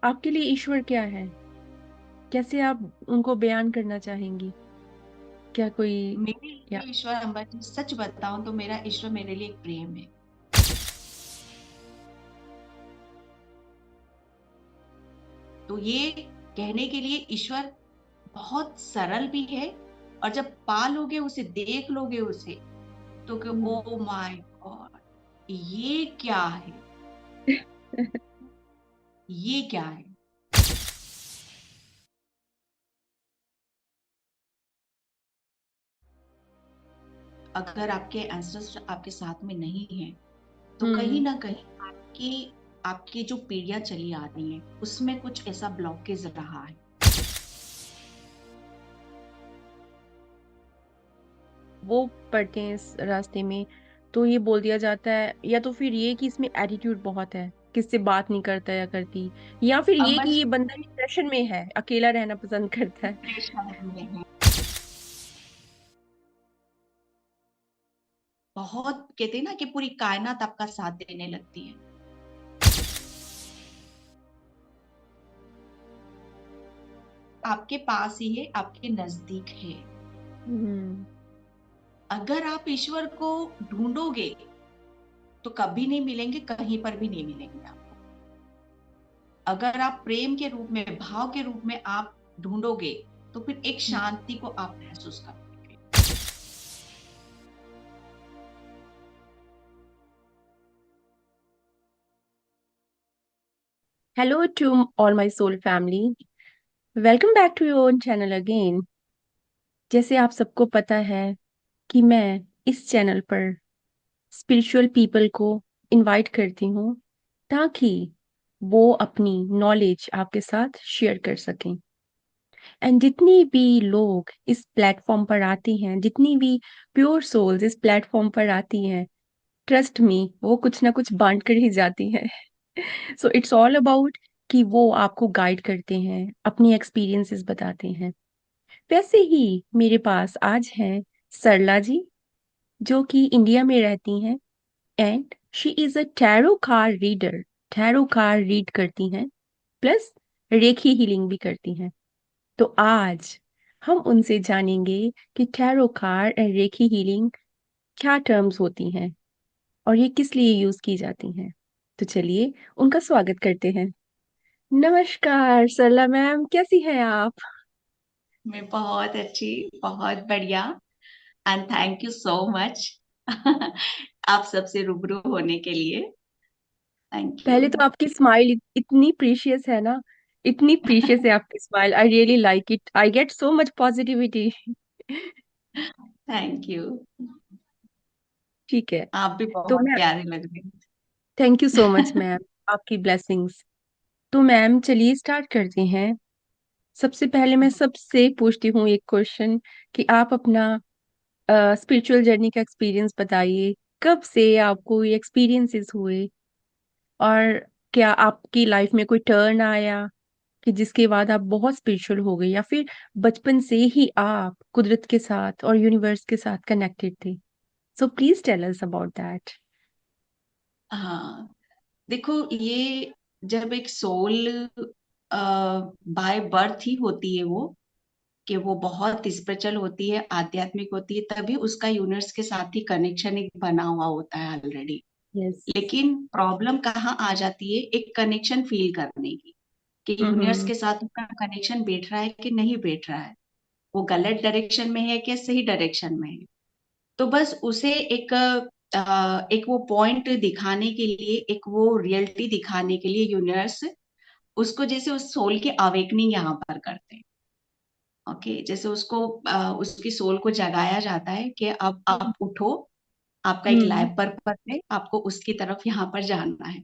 आपके लिए ईश्वर क्या है? कैसे आप उनको बयान करना चाहेंगी? क्या कोई मेरे या लिए ईश्वर अंबाजी, सच बताऊं तो मेरा ईश्वर मेरे लिए एक प्रेम है। तो ये कहने के लिए ईश्वर बहुत सरल भी है। और जब पालोगे उसे, देख लोगे उसे, तो कि हम्म। ओ माय गॉड, ये क्या है, ये क्या है। अगर आपके एंसेस्टर आपके साथ में नहीं है, तो कहीं हम्म। ना कहीं आपकी आपकी जो पीढ़ियां चली आ रही हैं उसमें कुछ ऐसा ब्लॉकेज रहा है। वो पढ़ते हैं इस रास्ते में, तो ये बोल दिया जाता है, या तो फिर ये कि इसमें एटीट्यूड बहुत है, किससे बात नहीं करता या करती, या फिर ये कि अंबाजी ये बंदा डिप्रेशन में है, अकेला रहना पसंद करता है। डिप्रेशन में है। बहुत कहते हैं ना कि पूरी कायनात आपका साथ देने लगती है। आपके पास ही है, आपके नजदीक है। हम्म। अगर आप ईश्वर को ढूंढोगे तो कभी नहीं मिलेंगे, कहीं पर भी नहीं मिलेंगे आपको। अगर आप प्रेम के रूप में, भाव के रूप में आप ढूंढोगे, तो फिर एक शांति को आप महसूस करोगे। Hello to all my soul family, welcome back to your own channel again. जैसे आप सबको पता है कि मैं इस चैनल पर स्पिरिचुअल पीपल को इनवाइट करती हूँ, ताकि वो अपनी नॉलेज आपके साथ शेयर कर सकें। एंड जितनी भी लोग इस प्लेटफॉर्म पर आती हैं, जितनी भी प्योर सोल्स इस प्लेटफॉर्म पर आती हैं, ट्रस्ट मी, वो कुछ ना कुछ बांट कर ही जाती हैं। सो इट्स ऑल अबाउट कि वो आपको गाइड करते हैं, अपनी एक्सपीरियंसेस बताते हैं। वैसे ही मेरे पास आज हैं सरला जी, जो कि इंडिया में रहती हैं, and she is a tarot card reader. Tarot card read करती हैं, प्लस रेखी हीलिंग भी करती हैं। तो आज हम उनसे जानेंगे कि tarot card and Rekhi healing क्या टर्म्स होती हैं और ये किस लिए यूज की जाती हैं। तो चलिए उनका स्वागत करते हैं। नमस्कार सरला मैम, कैसी हैं आप? मैं बहुत अच्छी, बहुत बढ़िया। And thank you so much आप सबसे रूबरू होने के लिए। Thank you. पहले तो आपकी स्माइल इतनी प्रीशियस है ना, इतनी प्रीशियस है आपकी smile. I really like it, I get so much positivity. Thank you. ठीक है, आप भी तो बहुत मैम, प्यारे लग रहे थैंक यू सो मच हैं। मैम, आपकी ब्लेसिंग्स। तो मैम चलिए स्टार्ट करते हैं। सबसे पहले मैं सबसे पूछती हूँ एक क्वेश्चन, कि आप अपना स्पिरिचुअल जर्नी का एक्सपीरियंस बताइए। कब से आपको ये एक्सपीरियंसेस हुए, और क्या आपकी लाइफ में कोई टर्न आया कि जिसके बाद आप बहुत स्पिरिचुअल हो गए, या फिर बचपन से ही आप कुदरत के साथ और यूनिवर्स के साथ कनेक्टेड थे? So please tell us about that. हाँ, देखो, ये जब एक सोल बाय बर्थ ही होती है वो, कि वो बहुत स्पिरिचुअल होती है, आध्यात्मिक होती है, तभी उसका यूनिवर्स के साथ ही कनेक्शन एक बना हुआ होता है ऑलरेडी। यस। लेकिन प्रॉब्लम कहाँ आ जाती है, एक कनेक्शन फील करने की, कि यूनिवर्स हम्म। के साथ उसका कनेक्शन बैठ रहा है कि नहीं बैठ रहा है, वो गलत डायरेक्शन में है कि सही डायरेक्शन में है। तो बस उसे एक वो पॉइंट दिखाने के लिए, एक वो रियलिटी दिखाने के लिए यूनिवर्स उसको, जैसे उस सोल की अवेकनिंग यहाँ पर करते हैं। ओके, जैसे उसको उसकी सोल को जगाया जाता है कि अब आप उठो, आपका एक हम्म। लाइफ पर्पस है, आपको उसकी तरफ यहाँ पर जाना है।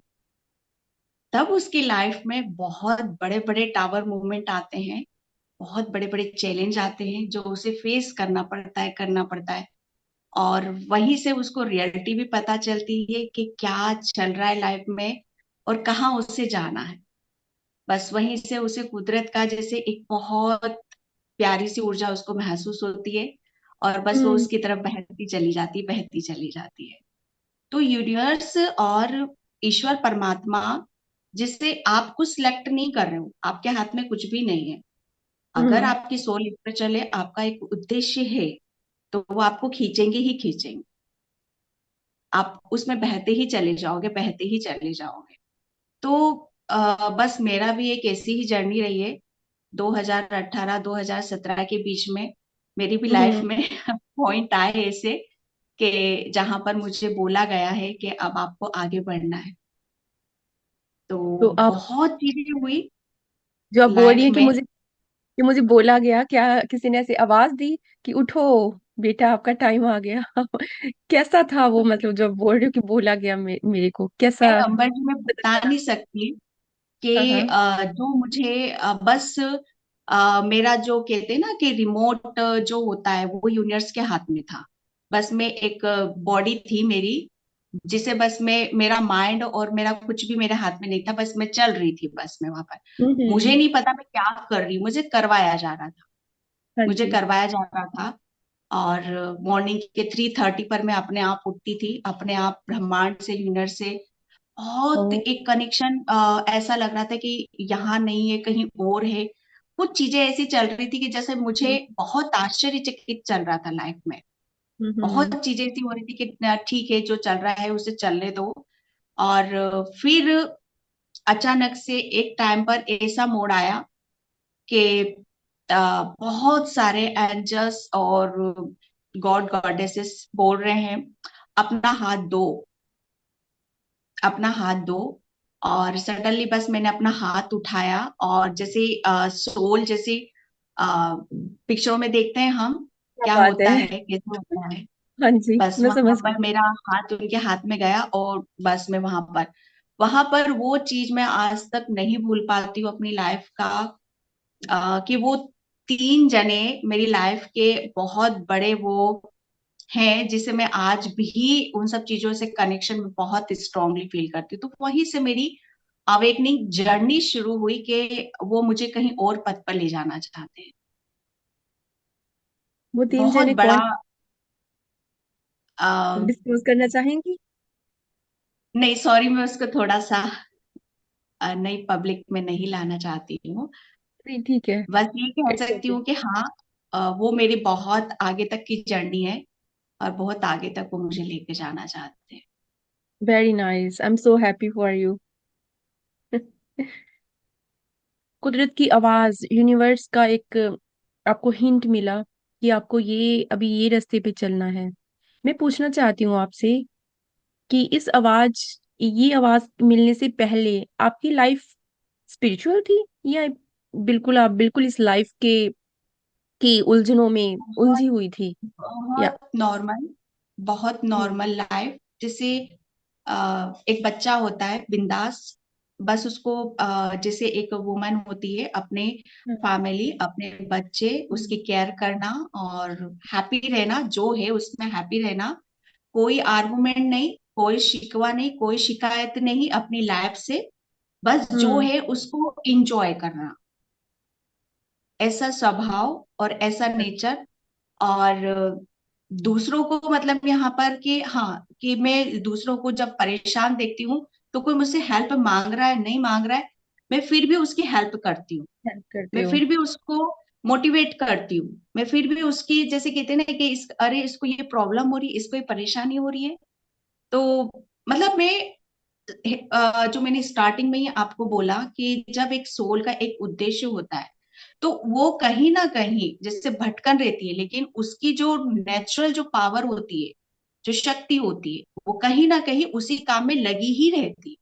तब उसकी लाइफ में बहुत बड़े बड़े टावर मूवमेंट आते हैं, बहुत बड़े बड़े चैलेंज आते हैं जो उसे फेस करना पड़ता है। और वहीं से उसको रियलिटी भी पता चलती है कि क्या चल रहा है लाइफ में और कहाँ उसे जाना है। बस वहीं से उसे कुदरत का जैसे एक बहुत प्यारी सी ऊर्जा उसको महसूस होती है, और बस वो हम्म। उसकी तरफ बहती चली जाती है। तो यूनिवर्स और ईश्वर परमात्मा जिससे आप कुछ सिलेक्ट नहीं कर रहे हो, आपके हाथ में कुछ भी नहीं है। अगर हम्म। आपकी सोल लेकर चले, आपका एक उद्देश्य है, तो वो आपको खींचेंगे ही खींचेंगे। आप उसमें बहते ही चले जाओगे, बहते ही चले जाओगे। तो बस मेरा भी एक ऐसी ही जर्नी रही है। 2018 2017 के बीच में मेरी भी लाइफ हम्म। में पॉइंट आए ऐसे कि जहां पर मुझे बोला गया है कि अब आपको आगे बढ़ना है। तो तो आप बहुत चीजें हुई जो आप बोल रही लाइफ हैं में। कि मुझे बोला गया, क्या किसी ने ऐसे आवाज दी कि उठो बेटा आपका टाइम आ गया? कैसा था वो, मतलब जब बोल रही हो कि बोला गया मेरे को कैसा? मैं नंबर में बता नहीं सकती हाँ कि हाँ। जो मुझे बस मेरा जो कहते हैं ना कि रिमोट जो होता है वो यूनिवर्स के हाथ में था। बस मैं एक बॉडी थी मेरी, जिसे बस मैं, मेरा माइंड और मेरा कुछ भी मेरे हाथ में नहीं था, बस मैं चल रही थी बस मैं वहां पर। मुझे हम्म। नहीं पता मैं क्या कर रही हूँ, मुझे करवाया जा रहा था। हाँ मुझे जी। करवाया जा रहा था। और मॉर्निंग के 3:30 पर मैं अपने आप उठती थी, अपने आप ब्रह्मांड से, यूनिवर्स से ओ। बहुत एक कनेक्शन, ऐसा लग रहा था कि यहाँ नहीं है, कहीं और है। कुछ चीजें ऐसी चल रही थी कि जैसे मुझे बहुत आश्चर्यचकित चल रहा था लाइफ में। बहुत हम्म। चीजें ऐसी हो रही थी कि ठीक है, जो चल रहा है उसे चलने दो। और फिर अचानक से एक टाइम पर ऐसा मोड़ आया कि बहुत सारे एंजल्स और गॉड गॉडेसेस बोल रहे हैं, अपना हाथ दो, अपना हाथ दो। और सडनली बस मैंने अपना हाथ उठाया, और जैसे सोल जैसे पिक्चरों में देखते हैं हम, क्या क्या बात होता है। है, कैसे होता है। हाँ जी, बस मैं वहां समझ पर गई। मेरा हाथ उनके हाथ में गया, और बस मैं वहां पर वो चीज मैं आज तक नहीं भूल पाती हूँ अपनी लाइफ का। कि वो 3 जने मेरी लाइफ के बहुत बड़े वो हैं, जिसे मैं आज भी उन सब चीजों से कनेक्शन में बहुत स्ट्रांगली फील करती हूँ। तो वहीं से मेरी अवेकनिंग जर्नी शुरू हुई कि वो मुझे कहीं और पथ पर ले जाना चाहते हैं। वो तीन बहुत जने बड़ा। कौन? आ, डिस्क्लोज करना चाहेंगी? नहीं, सॉरी, मैं उसको थोड़ा सा नहीं, पब्लिक में नहीं लाना चाहती हूँ। नहीं, ठीक है। बस ये कह इट्स सकती ओके। हूँ कि हाँ, वो मेरी बहुत आगे तक की जर्नी है, और बहुत आगे तक वो मुझे लेके जाना चाहते हैं। Very nice, I am so happy for you. कुदरत की आवाज, यूनिवर्स का एक आपको हिंट मिला कि आपको ये अभी ये रास्ते पे चलना है। मैं पूछना चाहती हूँ आपसे कि इस आवाज ये आवाज मिलने से पहले आपकी लाइफ स्पिरिचुअल थी, या आप बिल्कुल इस लाइफ के की उलझनों में बहुत उलझी हुई थी? या बहुत नॉर्मल, बहुत हम्म। नॉर्मल लाइफ, जैसे एक बच्चा होता है बिंदास, बस उसको जैसे एक वुमन होती है, अपने फैमिली, अपने बच्चे, उसकी हम्म। केयर करना और हैप्पी रहना, जो है उसमें हैप्पी रहना। कोई आर्गुमेंट नहीं, कोई शिकवा नहीं, कोई शिकायत नहीं अपनी लाइफ से। बस जो हम्म। है उसको इंजॉय करना, ऐसा स्वभाव और ऐसा नेचर। और दूसरों को, मतलब यहाँ पर कि हाँ, कि मैं दूसरों को जब परेशान देखती हूँ, तो कोई मुझसे हेल्प मांग रहा है, नहीं मांग रहा है, मैं फिर भी उसकी हेल्प करती हूँ। हेल्प करते मैं हो। फिर भी उसको मोटिवेट करती हूँ। मैं फिर भी उसकी, जैसे कहते हैं ना कि अरे इसको ये प्रॉब्लम हो रही है, इसको ये परेशानी हो रही है। तो मतलब मैं जो मैंने स्टार्टिंग में ही आपको बोला कि जब एक सोल का एक उद्देश्य होता है, तो वो कहीं ना कहीं जैसे भटकन रहती है, लेकिन उसकी जो नेचुरल जो पावर होती है, जो शक्ति होती है, वो कहीं ना कहीं उसी काम में लगी ही रहती है,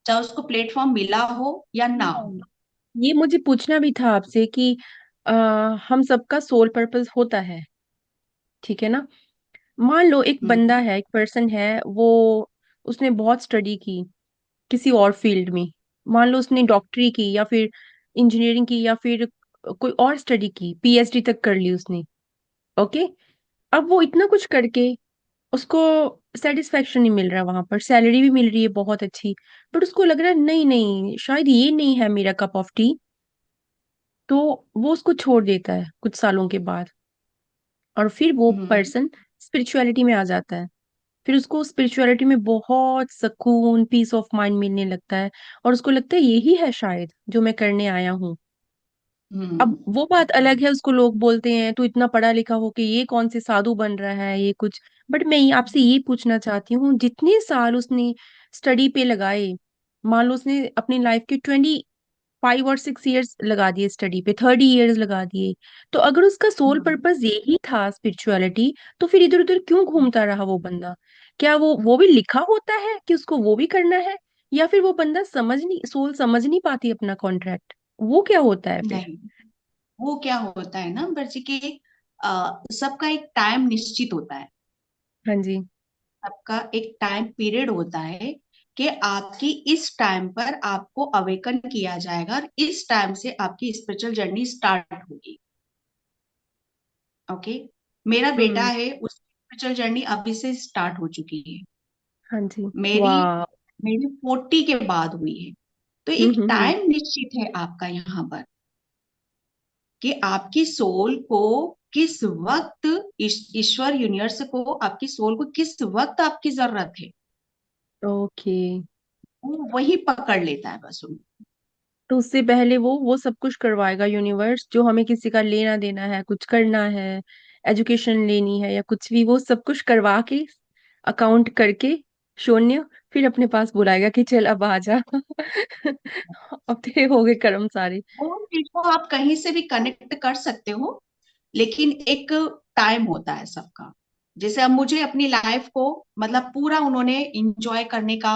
चाहे उसको प्लेटफॉर्म मिला हो या ना हो। हाँ, ये मुझे पूछना भी था आपसे कि आ, हम सबका सोल पर्पस होता है, ठीक है ना? मान लो एक हम्म। बंदा है, एक पर्सन है, वो उसने बहुत स्टडी की किसी और फील्ड में। मान लो उसने डॉक्टरी की, या फिर इंजीनियरिंग की, या फिर कोई और स्टडी की, पीएचडी तक कर ली उसने। ओके। अब वो इतना कुछ करके उसको सेटिस्फेक्शन नहीं मिल रहा, वहां पर सैलरी भी मिल रही है बहुत अच्छी, बट उसको लग रहा है नहीं नहीं शायद ये नहीं है मेरा कप ऑफ टी। तो वो उसको छोड़ देता है कुछ सालों के बाद, और फिर वो हम्म। पर्सन स्पिरिचुअलिटी में आ जाता है। फिर उसको स्पिरिचुअलिटी में बहुत सुकून, पीस ऑफ माइंड मिलने लगता है, और उसको लगता है यही है शायद जो मैं करने आया हूँ। अब हम्म। वो बात अलग है, उसको लोग बोलते हैं तू इतना पढ़ा लिखा हो कि ये कौन से साधु बन रहा है ये कुछ। बट मैं आपसे ये पूछना चाहती हूँ, जितने साल उसने स्टडी पे लगाए, मान लो उसने अपनी लाइफ के 5 और 6 इयर्स लगा दिए स्टडी पे, 30 इयर्स लगा दिए, तो अगर उसका सोल हम्म। पर्पस यही था स्पिरिचुअलिटी, तो फिर इधर उधर क्यों घूमता रहा वो बंदा? क्या वो भी लिखा होता है कि उसको वो भी करना है, या फिर वो बंदा समझ नहीं पाती अपना कॉन्ट्रैक्ट? वो क्या होता है फिर? नहीं, वो क्या होता है ना बच्चे कि सबका एक टाइम निश्चित होता है। हाँ जी। सबका एक टाइम पीरियड होता है कि आपकी इस टाइम पर आपको अवेकन किया जाएगा और इस टाइम से आपकी स्पिरिचुअल जर्नी स्टार्ट होगी। ओके। मेरा बेटा हम्म। है, उसकी स्पिरिचुअल जर्नी अभी से स्टार्ट हो चुकी है। हाँ जी। मेरी वाह। मेरी 40 के बाद हुई है। तो एक हम्म। टाइम निश्चित है आपका यहाँ पर कि आपकी सोल को किस वक्त ईश्वर यूनिवर्स को आपकी सोल को किस वक्त आपकी जरूरत है, ओके। वो वही पकड़ लेता है बस उनको। तो उससे पहले वो सब कुछ करवाएगा यूनिवर्स, जो हमें किसी का लेना देना है, कुछ करना है, एजुकेशन लेनी है या कुछ भी, वो सब कुछ करवा के, अकाउंट करके, शून्य, फिर अपने पास बुलाएगा कि चल अब आ जा। अब तेरे हो गए कर्म सारे। वो चीज को आप कहीं से भी कनेक्ट कर सकते हो, लेकिन एक टाइम होता है सबका। जैसे अब मुझे अपनी लाइफ को मतलब पूरा उन्होंने इंजॉय करने का,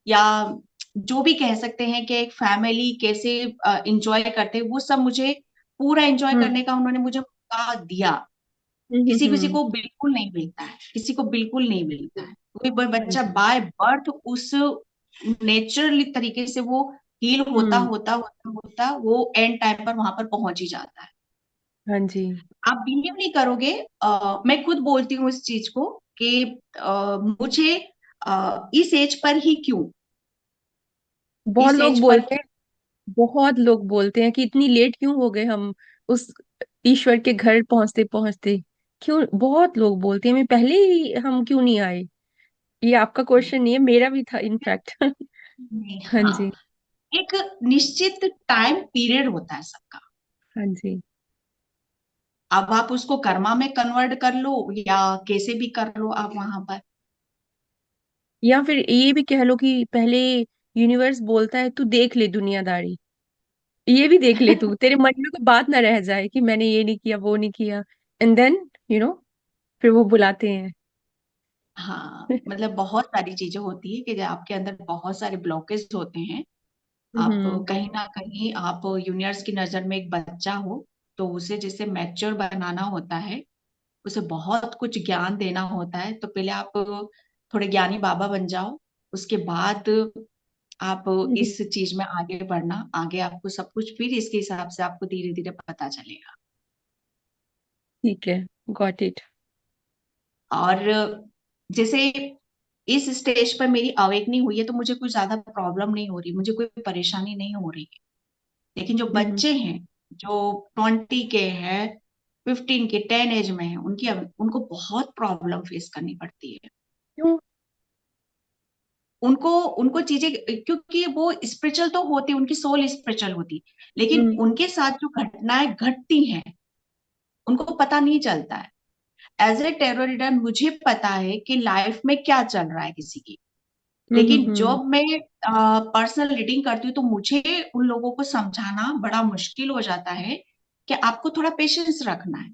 या जो भी कह सकते हैं कि एक फैमिली कैसे इंजॉय करते हैं, वो सब मुझे पूरा इंजॉय हम्म करने का उन्होंने मुझे मौका दिया। किसी किसी हम्म। को बिल्कुल नहीं मिलता है, किसी को बिल्कुल नहीं मिलता है। कोई हाँ बच्चा जी। बाय बर्थ उस नेचुरली तरीके से वो हील होता हम्म। होता होता होता वो एंड टाइम पर वहां पर पहुंच ही जाता है। हाँ जी। आप बिलीव नहीं करोगे, मैं खुद बोलती हूँ इस चीज को कि मुझे इस एज पर ही क्यों, बहुत इस लोग एज पर बोलते हैं, बहुत लोग बोलते हैं कि इतनी लेट क्यों हो गए हम उस ईश्वर के घर पहुंचते पहुंचते। क्यों, बहुत लोग बोलते हैं मैं पहले ही, हम क्यों नहीं आए? ये आपका क्वेश्चन नहीं है, मेरा भी था इनफैक्ट। नहीं, हाँ हाँ, जी। एक निश्चित टाइम पीरियड होता है सबका। हाँ जी। अब आप उसको कर्मा में कन्वर्ट कर लो या कैसे भी कर लो आप वहां पर। या फिर ये भी कह लो कि पहले यूनिवर्स बोलता है तू देख ले दुनियादारी, ये भी देख ले, तू तेरे मन में कोई बात ना रह जाए कि मैंने ये नहीं किया वो नहीं किया, एंड देन यू नो फिर वो बुलाते हैं। हाँ, मतलब बहुत सारी चीजें होती है कि जब आपके अंदर बहुत सारे ब्लॉकेज होते हैं, आप हम्म कहीं ना कहीं आप यूनिवर्स की नजर में एक बच्चा हो, तो उसे जैसे मैच्योर बनाना होता है, उसे बहुत कुछ ज्ञान देना होता है। तो पहले आप थोड़े ज्ञानी बाबा बन जाओ, उसके बाद आप हम्म। इस चीज में आगे बढ़ना, आगे आपको सब कुछ फिर इसके हिसाब से आपको धीरे धीरे पता चलेगा। ठीक है, गॉट इट। और जैसे इस स्टेज पर मेरी अवेकनिंग हुई है, तो मुझे कोई ज्यादा प्रॉब्लम नहीं हो रही, मुझे कोई परेशानी नहीं हो रही है। लेकिन जो हम्म। बच्चे हैं, जो 20 के हैं, 15 के 10 एज में है, उनको बहुत प्रॉब्लम फेस करनी पड़ती है। क्यों? उनको उनको चीजें, क्योंकि वो स्पिरिचुअल तो होती, उनकी सोल स्पिरिचुअल होती, लेकिन हम्म उनके साथ जो घटनाएं घटती हैं उनको पता नहीं चलता है। एज ए टेरर रीडर मुझे पता है कि लाइफ में क्या चल रहा है किसी की। लेकिन हम्म। जब मैं पर्सनल रीडिंग करती हूँ तो मुझे उन लोगों को समझाना बड़ा मुश्किल हो जाता है कि आपको थोड़ा पेशेंस रखना है,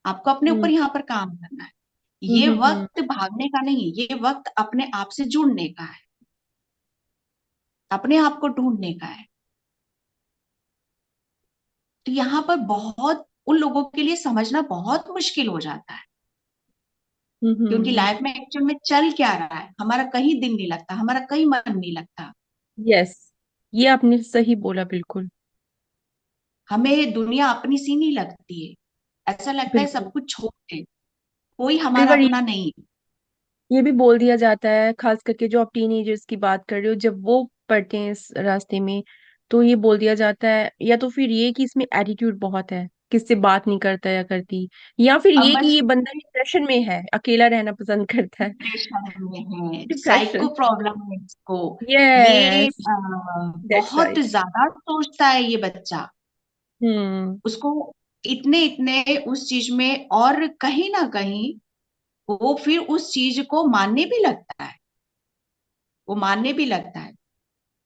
आपको अपने ऊपर हम्म यहाँ पर काम करना है। ये हम्म। वक्त भागने का नहीं, ये वक्त अपने आप से जुड़ने का है, अपने आप को ढूंढने का है। तो यहाँ पर बहुत उन लोगों के लिए समझना बहुत मुश्किल हो जाता है कि उनकी हम्म। लाइफ में एक्चुअल में चल क्या रहा है। हमारा कहीं दिल नहीं लगता, हमारा कहीं मन नहीं लगता, यस, ये आपने सही बोला, बिल्कुल। हमें दुनिया अपनी सी नहीं लगती है, ऐसा लगता है बिल्कुल। सब कुछ छोड़ दे, कोई कई हमारा बार अपना नहीं है। ये भी बोल दिया जाता है, खास करके जो आप टीनेजर्स की बात कर रहे हो, जब वो पढ़ते हैं इस रास्ते में, तो ये बोल दिया जाता है, या तो फिर ये कि इसमें एटीट्यूड बहुत है, किससे बात नहीं करता या करती, या फिर अब ये कि बस ये बंदा डिप्रेशन में है, अकेला रहना पसंद करता है। डिप्रेशन में है, डिप्रेशन। साइको प्रॉब्लम है इसको। ये यस, दैट्स बहुत राइट। ज्यादा सोचता है ये बच्चा। हम्म। उसको इतने इतने उस चीज में, और कहीं ना कहीं वो फिर उस चीज को मानने भी लगता है, वो मानने भी लगता है।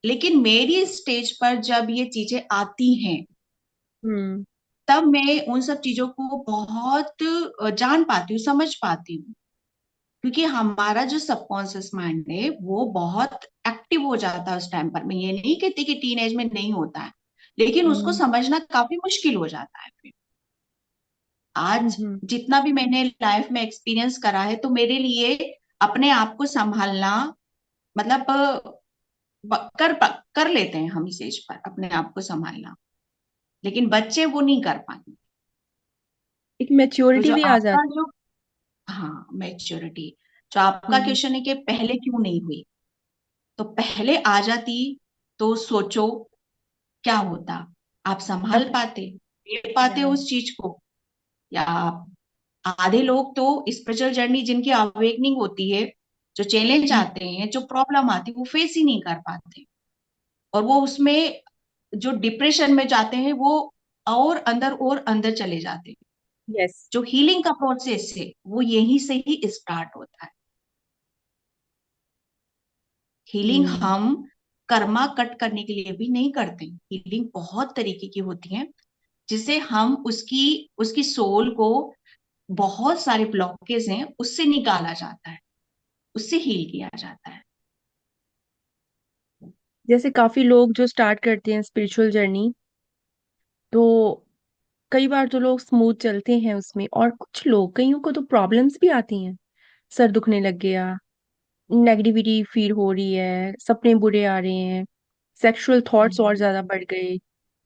लेकिन मेरी स्टेज पर जब ये चीजें आती हैं, हम्म। तब मैं उन सब चीजों को बहुत जान पाती हूँ, समझ पाती हूँ। क्योंकि हमारा जो सबकॉन्शियस माइंड है वो बहुत एक्टिव हो जाता है उस टाइम पर। मैं ये नहीं कहती कि टीन एज में नहीं होता है, लेकिन उसको हम्म। समझना काफी मुश्किल हो जाता है फिर। आज हम्म। जितना भी मैंने लाइफ में एक्सपीरियंस करा है, तो मेरे लिए अपने आप को संभालना, मतलब कर लेते हैं हम इस एज पर अपने आप को संभालना, लेकिन बच्चे वो नहीं कर पाते। एक तो मैच्योरिटी जो भी आ आपका जाती जो, हाँ, मैच्योरिटी, जो आपका है। हम्म। क्वेश्चन है कि पहले क्यों नहीं हुई, तो पहले आ जाती तो सोचो क्या होता। आप संभाल तब। पाते, ले पाते या। उस चीज को, या आधे लोग तो स्पिरिचुअल जर्नी जिनकी अवेकनिंग होती है, जो चैलेंज आते हैं, जो प्रॉब्लम आती है, वो फेस ही नहीं कर पाते, और वो उसमें जो डिप्रेशन में जाते हैं वो और अंदर चले जाते हैं। यस। जो हीलिंग का प्रोसेस है वो यहीं से ही स्टार्ट होता है। हीलिंग हम्म। हम कर्मा कट करने के लिए भी नहीं करते। हीलिंग बहुत तरीके की होती है, जिसे हम उसकी उसकी सोल को, बहुत सारे ब्लॉकेज हैं उससे निकाला जाता है, उससे हील किया जाता है। जैसे काफी लोग जो स्टार्ट करते हैं स्पिरिचुअल जर्नी, तो कई बार तो लोग स्मूथ चलते हैं उसमें, और कुछ लोग, कईयों को तो प्रॉब्लम्स भी आती हैं। सर दुखने लग गया, नेगेटिविटी फील हो रही है, सपने बुरे आ रहे हैं, सेक्सुअल थॉट्स और ज्यादा बढ़ गए,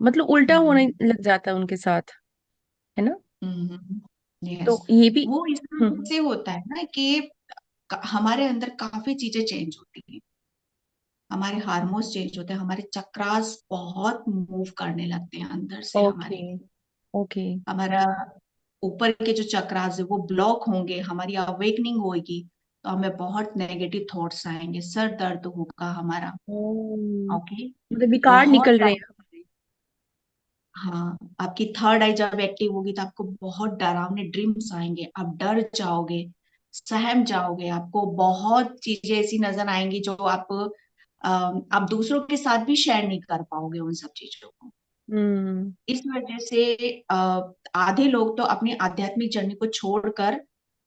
मतलब उल्टा होने हम्म। लग जाता है उनके साथ, है ना? यस। तो ये भी। वो इस वजह हम्म। से होता है ना कि हमारे अंदर काफी चीजें चेंज होती हैं, हमारे हार्मोन्स चेंज होते हैं, हमारे चक्रास बहुत मूव करने लगते हैं अंदर से ओके। हमारे। ओके। हमारा ऊपर के जो चक्रास है वो ब्लॉक होंगे, हमारी अवेकनिंग होगी, तो हमें बहुत नेगेटिव थॉट्स आएंगे, सर दर्द होगा हमारा। ओके। मतलब विकार बहुत निकल रहे सारे, हैं हमारे। हाँ, आपकी थर्ड आई जब एक्टिव होगी तो आपको बहुत डरावने ड्रीम्स आएंगे, आप डर जाओगे, सहम जाओगे, आपको बहुत चीजें ऐसी नजर आएंगी जो आप दूसरों के साथ भी शेयर नहीं कर पाओगे उन सब चीजों को। हम्म। इस वजह से आधे लोग तो अपनी आध्यात्मिक जर्नी को छोड़कर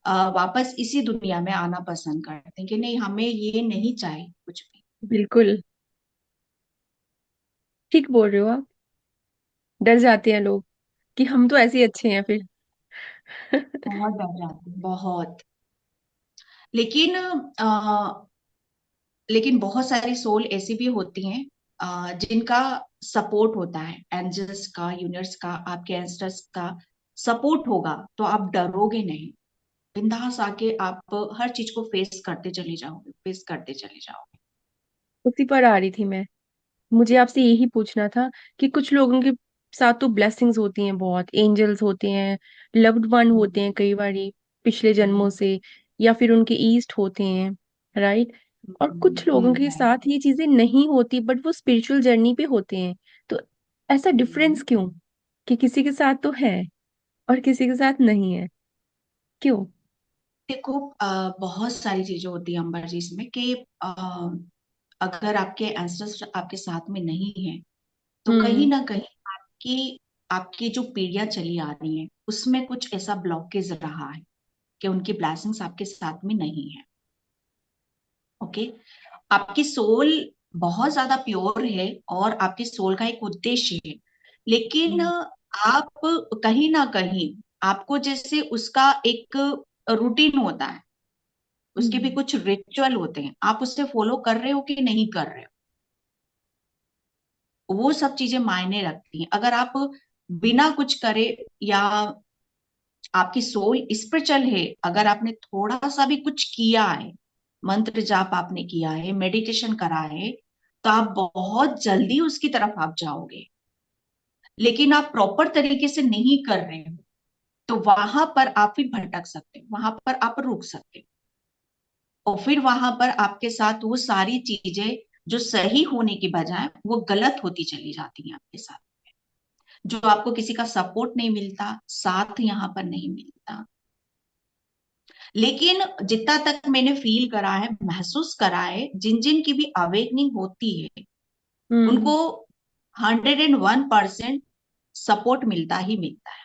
वापस इसी दुनिया में आना पसंद करते हैं कि नहीं, हमें ये नहीं चाहिए कुछ भी। बिल्कुल ठीक बोल रहे हो आप। डर जाते हैं लोग कि हम तो ऐसे ही अच्छे हैं फिर। बहुत डर जाते हैं, बहुत। लेकिन बहुत सारी सोल ऐसी भी होती हैं जिनका सपोर्ट होता है, एंजल्स का, यूनिवर्स का, आपके एंसेस्टर्स का सपोर्ट होगा, तो आप डरोगे नहीं। बिंदास आके आप हर चीज को फेस करते चले जाओगे, फेस करते चले जाओगे। उसी पर आ रही थी मैं। मुझे आपसे यही पूछना था कि कुछ लोगों के साथ तो ब्लेसिंग्स होती हैं, बहुत एंजल्स होते हैं, लव्ड वन होते हम्म, हैं कई बारी पिछले जन्मों हम्म, से, या फिर उनके ईस्ट होते हैं, राइट? और कुछ लोगों के right, साथ ये चीजें नहीं होती, बट वो स्पिरिचुअल जर्नी पे होते हैं। तो ऐसा डिफरेंस क्यों, कि किसी के साथ तो है और किसी के साथ नहीं है? क्यों? देखो, बहुत सारी चीजें होती है अंबर जी इसमें कि अगर आपके एंसेस्टर्स आपके साथ में नहीं है, तो कहीं हम्म। ना कहीं आपकी आपकी जो पीढ़ियां चली आ रही हैं उसमें कुछ ऐसा ब्लॉकेज रहा है कि उनकी ब्लेसिंग्स आपके साथ में नहीं है। ओके। आपकी सोल बहुत ज्यादा प्योर है, और आपकी सोल का एक उद्देश्य है, लेकिन हम्म। आप कहीं ना कहीं, आपको जैसे उसका एक रूटीन होता है, उसके भी हम्म। कुछ रिचुअल होते हैं, आप उससे फॉलो कर रहे हो कि नहीं कर रहे हो, वो सब चीजें मायने रखती हैं। अगर आप बिना कुछ करे, या आपकी सोल स्पिरिचुअल है, अगर आपने थोड़ा सा भी कुछ किया है, मंत्र जाप आपने किया है, मेडिटेशन करा है, तो आप बहुत जल्दी उसकी तरफ आप जाओगे। लेकिन आप प्रॉपर तरीके से नहीं कर रहे हो, तो वहां पर आप फिर भटक सकते हो, वहां पर आप रुक सकते हो, और फिर वहां पर आपके साथ वो सारी चीजें जो सही होने की बजाय वो गलत होती चली जाती हैं आपके साथ। जो आपको किसी का सपोर्ट नहीं मिलता, साथ यहाँ पर नहीं मिलता। लेकिन जितना तक मैंने फील करा है, महसूस करा है, जिन जिन की भी अवेकनिंग होती है, हम्म। उनको 101% सपोर्ट मिलता ही मिलता है।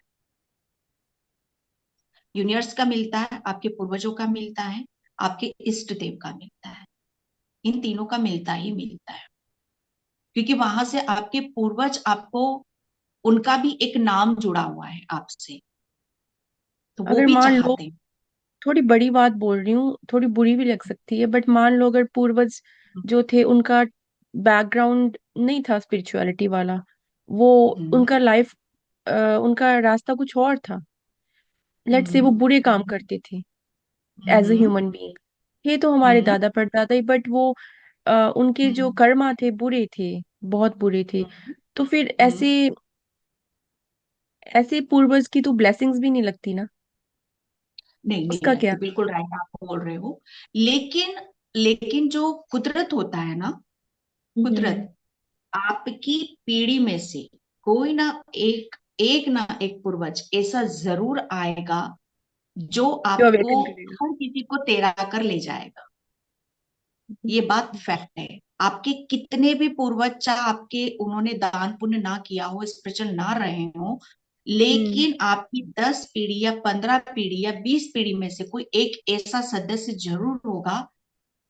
यूनिवर्स का मिलता है, आपके पूर्वजों का मिलता है, आपके इष्ट देव का मिलता है। इन तीनों का मिलता ही मिलता है, क्योंकि वहां से आपके पूर्वज आपको, उनका भी एक नाम जुड़ा हुआ है आपसे, तो वो अगर भी मान लो, चाहते हैं। थोड़ी बड़ी बात बोल रही हूँ, थोड़ी बुरी भी लग सकती है, बट मान लो अगर पूर्वज जो थे उनका बैकग्राउंड नहीं था स्पिरिचुअलिटी वाला, वो हम्म। उनका लाइफ, उनका रास्ता कुछ और था। लेट से वो हम्म। बुरे काम करते थे as a hmm. Human being. ये तो हमारे हम्म। दादा परदादा ही, बट वो उनके जो हम्म। कर्मा थे बुरे थे, बहुत बुरे थे। हम्म। तो फिर हम्म। ऐसे ऐसे पूर्वज की तो ब्लेसिंग्स भी नहीं लगती ना। नहीं, नहीं उसका क्या? लगती, बिल्कुल राइट आप बोल रहे हो। लेकिन लेकिन जो कुदरत होता है ना, हम्म। कुदरत आपकी पीढ़ी में से कोई ना एक, एक ना एक पूर्वज ऐसा जरूर आएगा जो जो आपको अवेकन करेगा। हर किसी को तेरा कर ले जाएगा। ये बात फैक्ट है। आपके कितने भी पूर्वज, चाहे आपके उन्होंने दान पुण्य ना किया हो, स्पिरिचुअल ना रहे हो, हम्म। लेकिन आपकी 10 पीढ़ी या 15 पीढ़ी या 20 पीढ़ी में से कोई एक ऐसा सदस्य जरूर होगा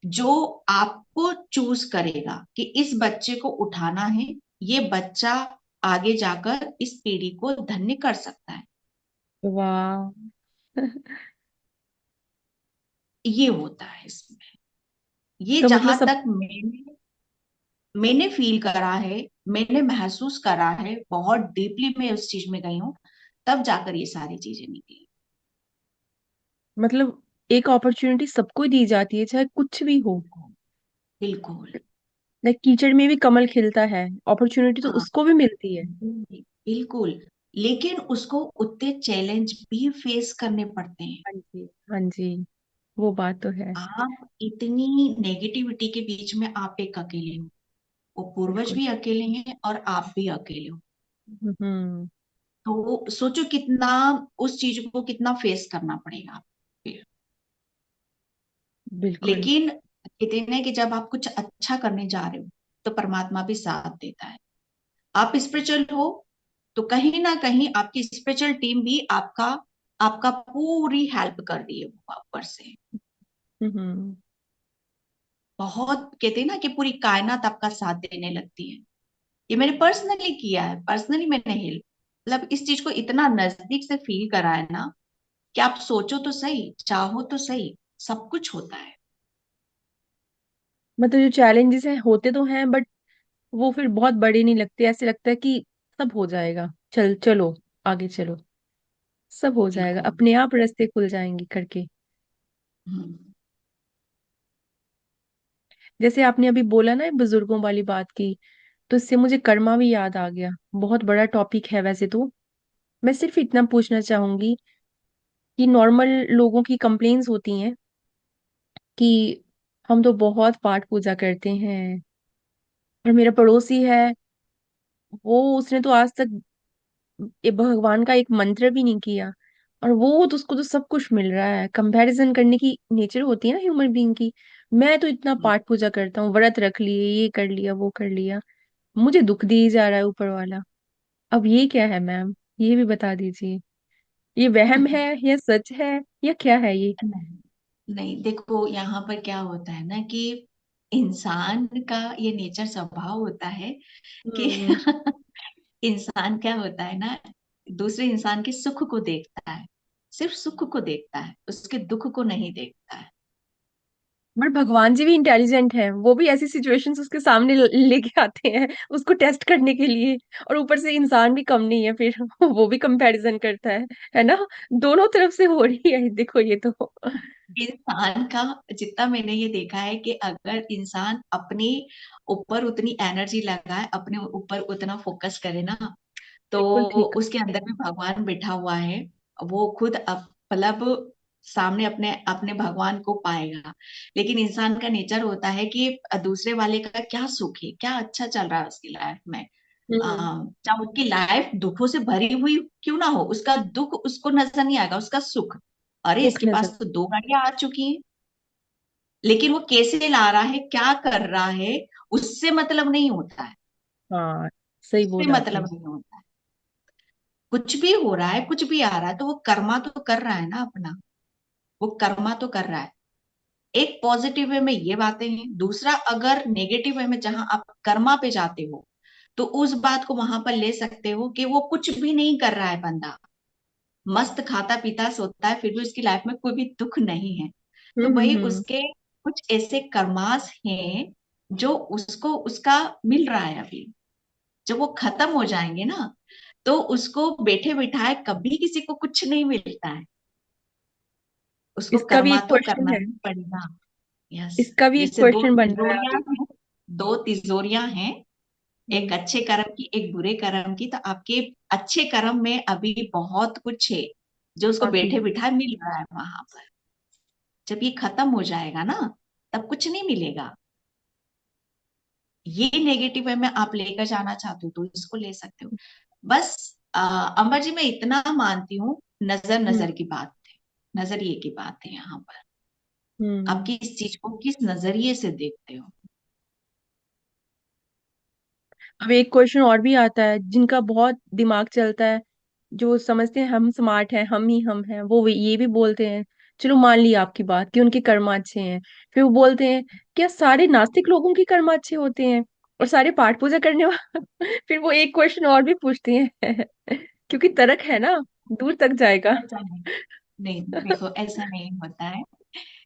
जो आपको चूज करेगा कि इस बच्चे को उठाना है, ये बच्चा आगे जाकर इस पीढ़ी को धन्य कर सकता है। वाह। ये होता है इसमें। ये तो मतलब जहां सब, तक मैंने फील करा है, मैंने महसूस करा है, बहुत डीपली मैं उस चीज में गई हूँ, तब जाकर ये सारी चीजें निकली। मतलब एक अपॉर्चुनिटी सबको दी जाती है चाहे कुछ भी हो। बिल्कुल। बिल्कुल। लाइक कीचड़ में भी कमल खिलता है, अपॉर्चुनिटी तो हाँ। उसको भी मिलती है। बिल्कुल। लेकिन उसको उतने चैलेंज भी फेस करने पड़ते हैं। हाँ जी, हाँ जी, वो बात तो है। आप इतनी नेगेटिविटी के बीच में आप एक अकेले हो, वो पूर्वज बिल्कुल। भी अकेले हैं और आप भी अकेले हो। हम्म। तो सोचो कितना, उस चीज को कितना फेस करना पड़ेगा आपको। बिल्कुल। लेकिन कहते हैं कि जब आप कुछ अच्छा करने जा रहे हो, तो परमात्मा भी साथ देता है। आप स्पिरिचुअल हो, तो कहीं ना कहीं आपकी स्पिरिचुअल टीम भी आपका आपका पूरी हेल्प कर रही है वो ऊपर से। हम्म। बहुत कहते हैं ना कि पूरी कायनात आपका साथ देने लगती है। ये मैंने पर्सनली किया है, पर्सनली मैंने हेल्प, मतलब इस चीज को इतना नजदीक से फील करा है ना, कि आप सोचो तो सही, चाहो तो सही, सब कुछ होता है। मतलब जो चैलेंजेस हैं होते तो हैं, बट वो फिर बहुत बड़े नहीं लगते, ऐसे लगता है कि सब हो जाएगा, चल चलो, आगे चलो, सब हो जाएगा, बिल्कुल। अपने आप रास्ते खुल जाएंगे करके। हम्म। जैसे आपने अभी बोला ना ये बुजुर्गों वाली बात की, तो इससे मुझे कर्मा भी याद आ गया। बहुत बड़ा टॉपिक है वैसे तो। मैं सिर्फ इतना पूछना चाहूंगी कि नॉर्मल लोगों की कंप्लेन्स होती हैं कि हम तो बहुत पाठ पूजा करते हैं, और मेरा पड़ोसी है, वो उसने तो आज तक ये भगवान का एक मंत्र भी नहीं किया, और वो तो उसको तो सब कुछ मिल रहा है। कंपैरिजन करने की नेचर होती है ना ह्यूमन बीइंग की। मैं तो इतना पाठ पूजा करता हूँ, व्रत रख लिए, ये कर लिया, वो कर लिया, मुझे दुख दे ही जा रहा है ऊपर वाला। अब ये क्या है मैम, ये भी बता दीजिए। ये वहम है या सच है या क्या है ये? नहीं, नहीं, देखो यहाँ पर क्या होता है ना कि इंसान का ये नेचर स्वभाव होता है कि हम्म। इंसान क्या होता है ना, दूसरे इंसान के सुख को देखता है, सिर्फ सुख को देखता है, उसके दुख को नहीं देखता है। बट भगवान जी भी इंटेलिजेंट हैं, वो भी ऐसी सिचुएशंस उसके सामने लेके आते हैं उसको टेस्ट करने के लिए। और ऊपर से इंसान भी कम नहीं है फिर वो भी कंपैरिजन करता है ना। दोनों तरफ से हो रही है, देखो ये तो। इंसान का, जितना मैंने ये देखा है कि अगर इंसान अपने ऊपर उतनी एनर्जी लगाए, अपने ऊपर उतना फोकस करे ना, तो बिल्कुल ठीक। उसके अंदर भी भगवान बैठा हुआ है। वो खुद मतलब सामने अपने अपने भगवान को पाएगा। लेकिन इंसान का नेचर होता है कि दूसरे वाले का क्या सुख है, क्या अच्छा चल रहा है उसकी लाइफ में। हम्म। चाहे उसकी लाइफ दुखों से भरी हुई क्यों ना हो, उसका दुख उसको नजर नहीं आएगा, उसका सुख। अरे दुख इसके नजर। पास तो 2 गाड़ियां आ चुकी हैं। लेकिन वो कैसे ला रहा है, क्या कर रहा है, उससे मतलब नहीं होता है। हाँ, सही उससे बोला मतलब आपने। नहीं होता है। कुछ भी हो रहा है, कुछ भी आ रहा है, तो वो कर्मा तो कर रहा है ना अपना। वो कर्मा तो कर रहा है। एक पॉजिटिव वे में ये बातें हैं, दूसरा अगर नेगेटिव वे में जहां आप कर्मा पे जाते हो, तो उस बात को वहां पर ले सकते हो कि वो कुछ भी नहीं कर रहा है बंदा, मस्त खाता पीता सोता है, फिर भी उसकी लाइफ में कोई भी दुख नहीं है। तो वही हम्म। उसके कुछ ऐसे कर्मास हैं जो उसको उसका मिल रहा है अभी। जब वो खत्म हो जाएंगे ना, तो उसको बैठे बिठाए कभी किसी को कुछ नहीं मिलता है। उसको इसका भी कर्मा एक तो क्वेश्चन करना है। ही पड़ेगा। यस। इसका भी एक जैसे दो क्वेश्चन बन रहा है तिजोरियां अभी। हैं, 2 तिजोरियां हैं, एक हम्म। अच्छे कर्म की, एक बुरे कर्म की। तो आपके अच्छे कर्म में अभी बहुत कुछ है जो उसको बाकी बैठे है। बिठाए मिल रहा है वहां पर। जब ये खत्म हो जाएगा ना, तब कुछ नहीं मिलेगा। ये नेगेटिव वे में आप लेकर जाना चाहते हो तो इसको ले सकते हो। बस अमर जी, मैं इतना मानती हूँ, नजर हम्म। नजर की बात है। नजरिए की बात है यहाँ पर। आप हम्म। किस चीज को किस नजरिए से देखते हो। अब एक क्वेश्चन और भी आता है, जिनका बहुत दिमाग चलता है, जो समझते हैं हम स्मार्ट हैं, हम ही हम हैं, वो ये भी बोलते हैं, चलो मान लिया आपकी बात कि उनके कर्म अच्छे हैं, फिर वो बोलते हैं क्या सारे नास्तिक लोगों के कर्म अच्छे होते हैं और सारे पाठ पूजा करने वाले फिर वो एक क्वेश्चन और भी पूछते हैं क्योंकि तर्क है ना, दूर तक जाएगा। ऐसा नहीं, नहीं देखो, ऐसा नहीं होता है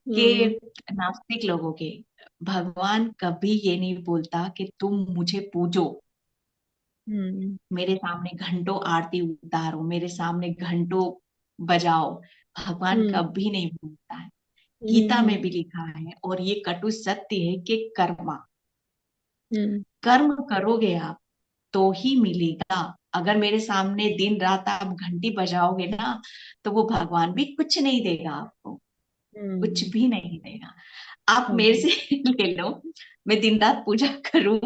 कि हम्म। नास्तिक लोगों के, भगवान कभी ये नहीं बोलता कि तुम मुझे पूजो, हम्म। मेरे सामने घंटों आरती उतारो, मेरे सामने घंटों बजाओ। भगवान हम्म। कभी नहीं बोलता है। गीता हम्म। में भी लिखा है, और ये कटु सत्य है कि कर्मा, हम्म। कर्म करोगे आप तो ही मिलेगा। अगर मेरे सामने दिन रात आप घंटी बजाओगे ना, तो वो भगवान भी कुछ नहीं देगा आपको, कुछ हम्म। भी नहीं देगा। आप हाँ मेरे जी। से ले लो, मैं दिन रात पूजा करूं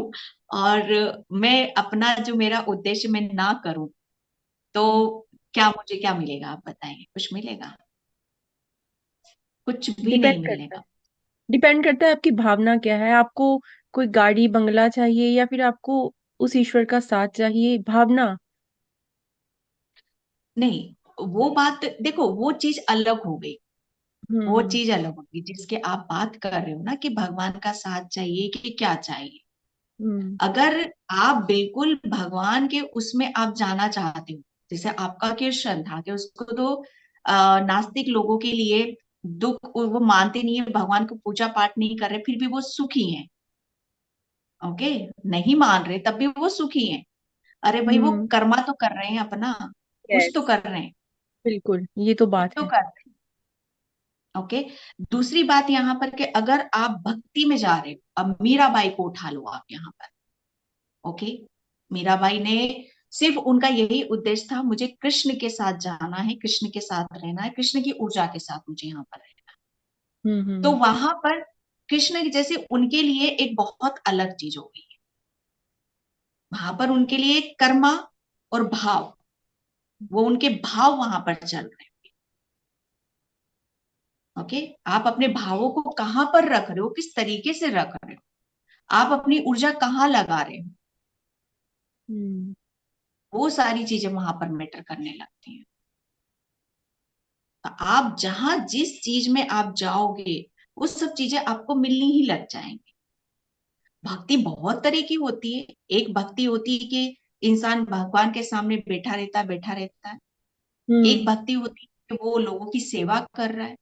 और मैं अपना जो मेरा उद्देश्य मैं ना करूं, तो क्या मुझे क्या मिलेगा, आप बताएंगे, कुछ मिलेगा? कुछ भी डिपेंड नहीं करता है। मिलेगा। डिपेंड करता है आपकी भावना क्या है, आपको कोई गाड़ी बंगला चाहिए या फिर आपको उस ईश्वर का साथ चाहिए, भावना। नहीं, वो बात देखो, वो चीज अलग हो गई। वो हम्म। चीज अलग होगी जिसके आप बात कर रहे हो ना, कि भगवान का साथ चाहिए कि क्या चाहिए। हम्म। अगर आप बिल्कुल भगवान के उसमें आप जाना चाहते हो, जैसे आपका क्वेश्चन था कि उसको तो नास्तिक लोगों के लिए दुख, वो मानते नहीं है भगवान को, पूजा पाठ नहीं कर रहे, फिर भी वो सुखी हैं। ओके, नहीं मान रहे तब भी वो सुखी हैं। अरे भाई, वो हम्म। कर्मा तो कर रहे हैं अपना, कुछ तो यस। कर रहे हैं, बिल्कुल, ये तो कुछ बात तो है। कर रहे हैं। ओके। दूसरी बात यहाँ पर कि अगर आप भक्ति में जा रहे हो, अब मीराबाई को उठा लो आप यहाँ पर। ओके। मीराबाई ने सिर्फ, उनका यही उद्देश्य था, मुझे कृष्ण के साथ जाना है, कृष्ण के साथ रहना है, कृष्ण की ऊर्जा के साथ मुझे यहाँ पर रहना है। तो हम्म। वहां पर कृष्ण की जैसे उनके लिए एक बहुत अलग चीज हो गई है। वहां पर उनके लिए कर्मा और भाव, वो उनके भाव वहां पर चल रहे हैं। ओके। आप अपने भावों को कहाँ पर रख रहे हो, किस तरीके से रख रहे हो, आप अपनी ऊर्जा कहाँ लगा रहे हो, हम्म। वो सारी चीजें वहां पर मैटर करने लगती हैं। तो आप जहां जिस चीज में आप जाओगे, वो सब चीजें आपको मिलनी ही लग जाएंगी। भक्ति बहुत तरह की होती है। एक भक्ति होती है कि इंसान भगवान के सामने बैठा रहता है। एक हम्म। भक्ति होती है कि वो लोगों की सेवा कर रहा है।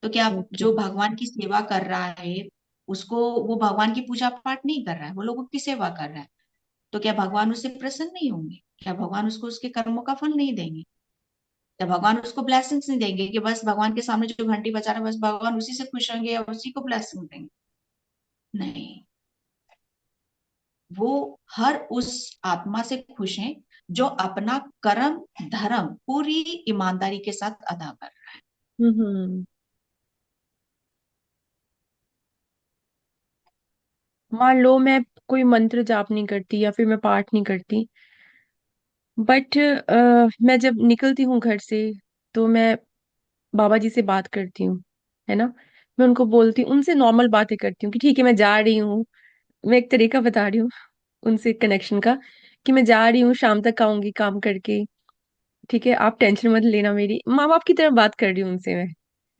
तो क्या ओके। जो भगवान की सेवा कर रहा है, उसको, वो भगवान की पूजा पाठ नहीं कर रहा है, वो लोगों की सेवा कर रहा है, तो क्या भगवान उससे प्रसन्न नहीं होंगे? क्या भगवान उसको उसके कर्मों का फल नहीं देंगे? क्या भगवान उसको ब्लेसिंग्स नहीं देंगे कि बस भगवान के सामने जो घंटी बजा रहा है, बस भगवान उसी से खुश होंगे या उसी को ब्लेसिंग देंगे? नहीं, वो हर उस आत्मा से खुश हैं जो अपना कर्म धर्म पूरी ईमानदारी के साथ अदा कर। हम्म। मान लो मैं कोई मंत्र जाप नहीं करती या फिर मैं पाठ नहीं करती, बट मैं जब निकलती हूँ घर से तो मैं बाबा जी से बात करती हूँ, है ना। मैं उनको बोलती हूँ, उनसे नॉर्मल बातें करती हूँ कि ठीक है मैं जा रही हूँ। मैं एक तरीका बता रही हूँ उनसे कनेक्शन का, कि मैं जा रही हूँ, शाम तक आऊंगी काम करके, ठीक है आप टेंशन मत लेना, मेरी माँ बाप की तरह बात कर रही हूँ उनसे मैं,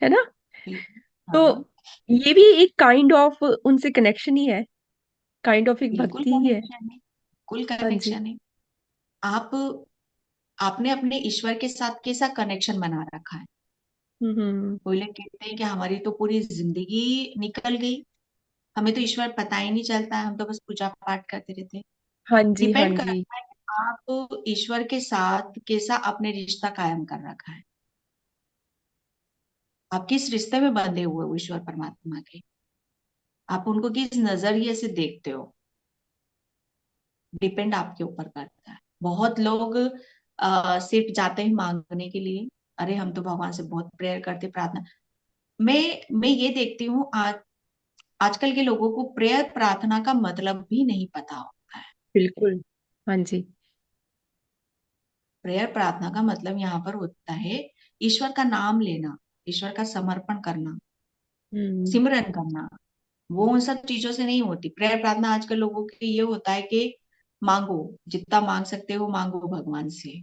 है ना। बिल्कुल। तो हाँ, ये भी एक काइंड ऑफ उनसे कनेक्शन ही है, काइंड ऑफ एक बिल्कुल भक्ति ही है। कनेक्शन है, बिल्कुल हाँ जी। कनेक्शन है। आप आपने अपने ईश्वर के साथ कैसा कनेक्शन बना रखा है? हम्म। कोई लोग कहते हैं कि हमारी तो पूरी जिंदगी निकल गई, हमें तो ईश्वर पता ही नहीं चलता है, हम तो बस पूजा पाठ करते रहते हैं। हाँ जी, हाँ डिपेंड जी। करता है कि आप ईश्वर के साथ कैसा अपने रिश्ता कायम कर रखा है। आप किस रिश्ते में बंधे हुए हो ईश्वर परमात्मा के, आप उनको किस नजरिए से देखते हो, डिपेंड आपके ऊपर करता है। बहुत लोग सिर्फ जाते हैं मांगने के लिए, अरे हम तो भगवान से बहुत प्रेयर करते, प्रार्थना। मैं ये देखती हूँ आजकल के लोगों को प्रेयर प्रार्थना का मतलब भी नहीं पता होता है। बिल्कुल। हाँ जी। प्रेयर प्रार्थना का मतलब यहाँ पर होता है ईश्वर का नाम लेना, ईश्वर का समर्पण करना, हम्म। सिमरन करना। वो उन सब चीजों से नहीं होती। प्रेयर प्रार्थना आजकल लोगों के ये होता है कि मांगो, जितना मांग सकते हो मांगो भगवान से।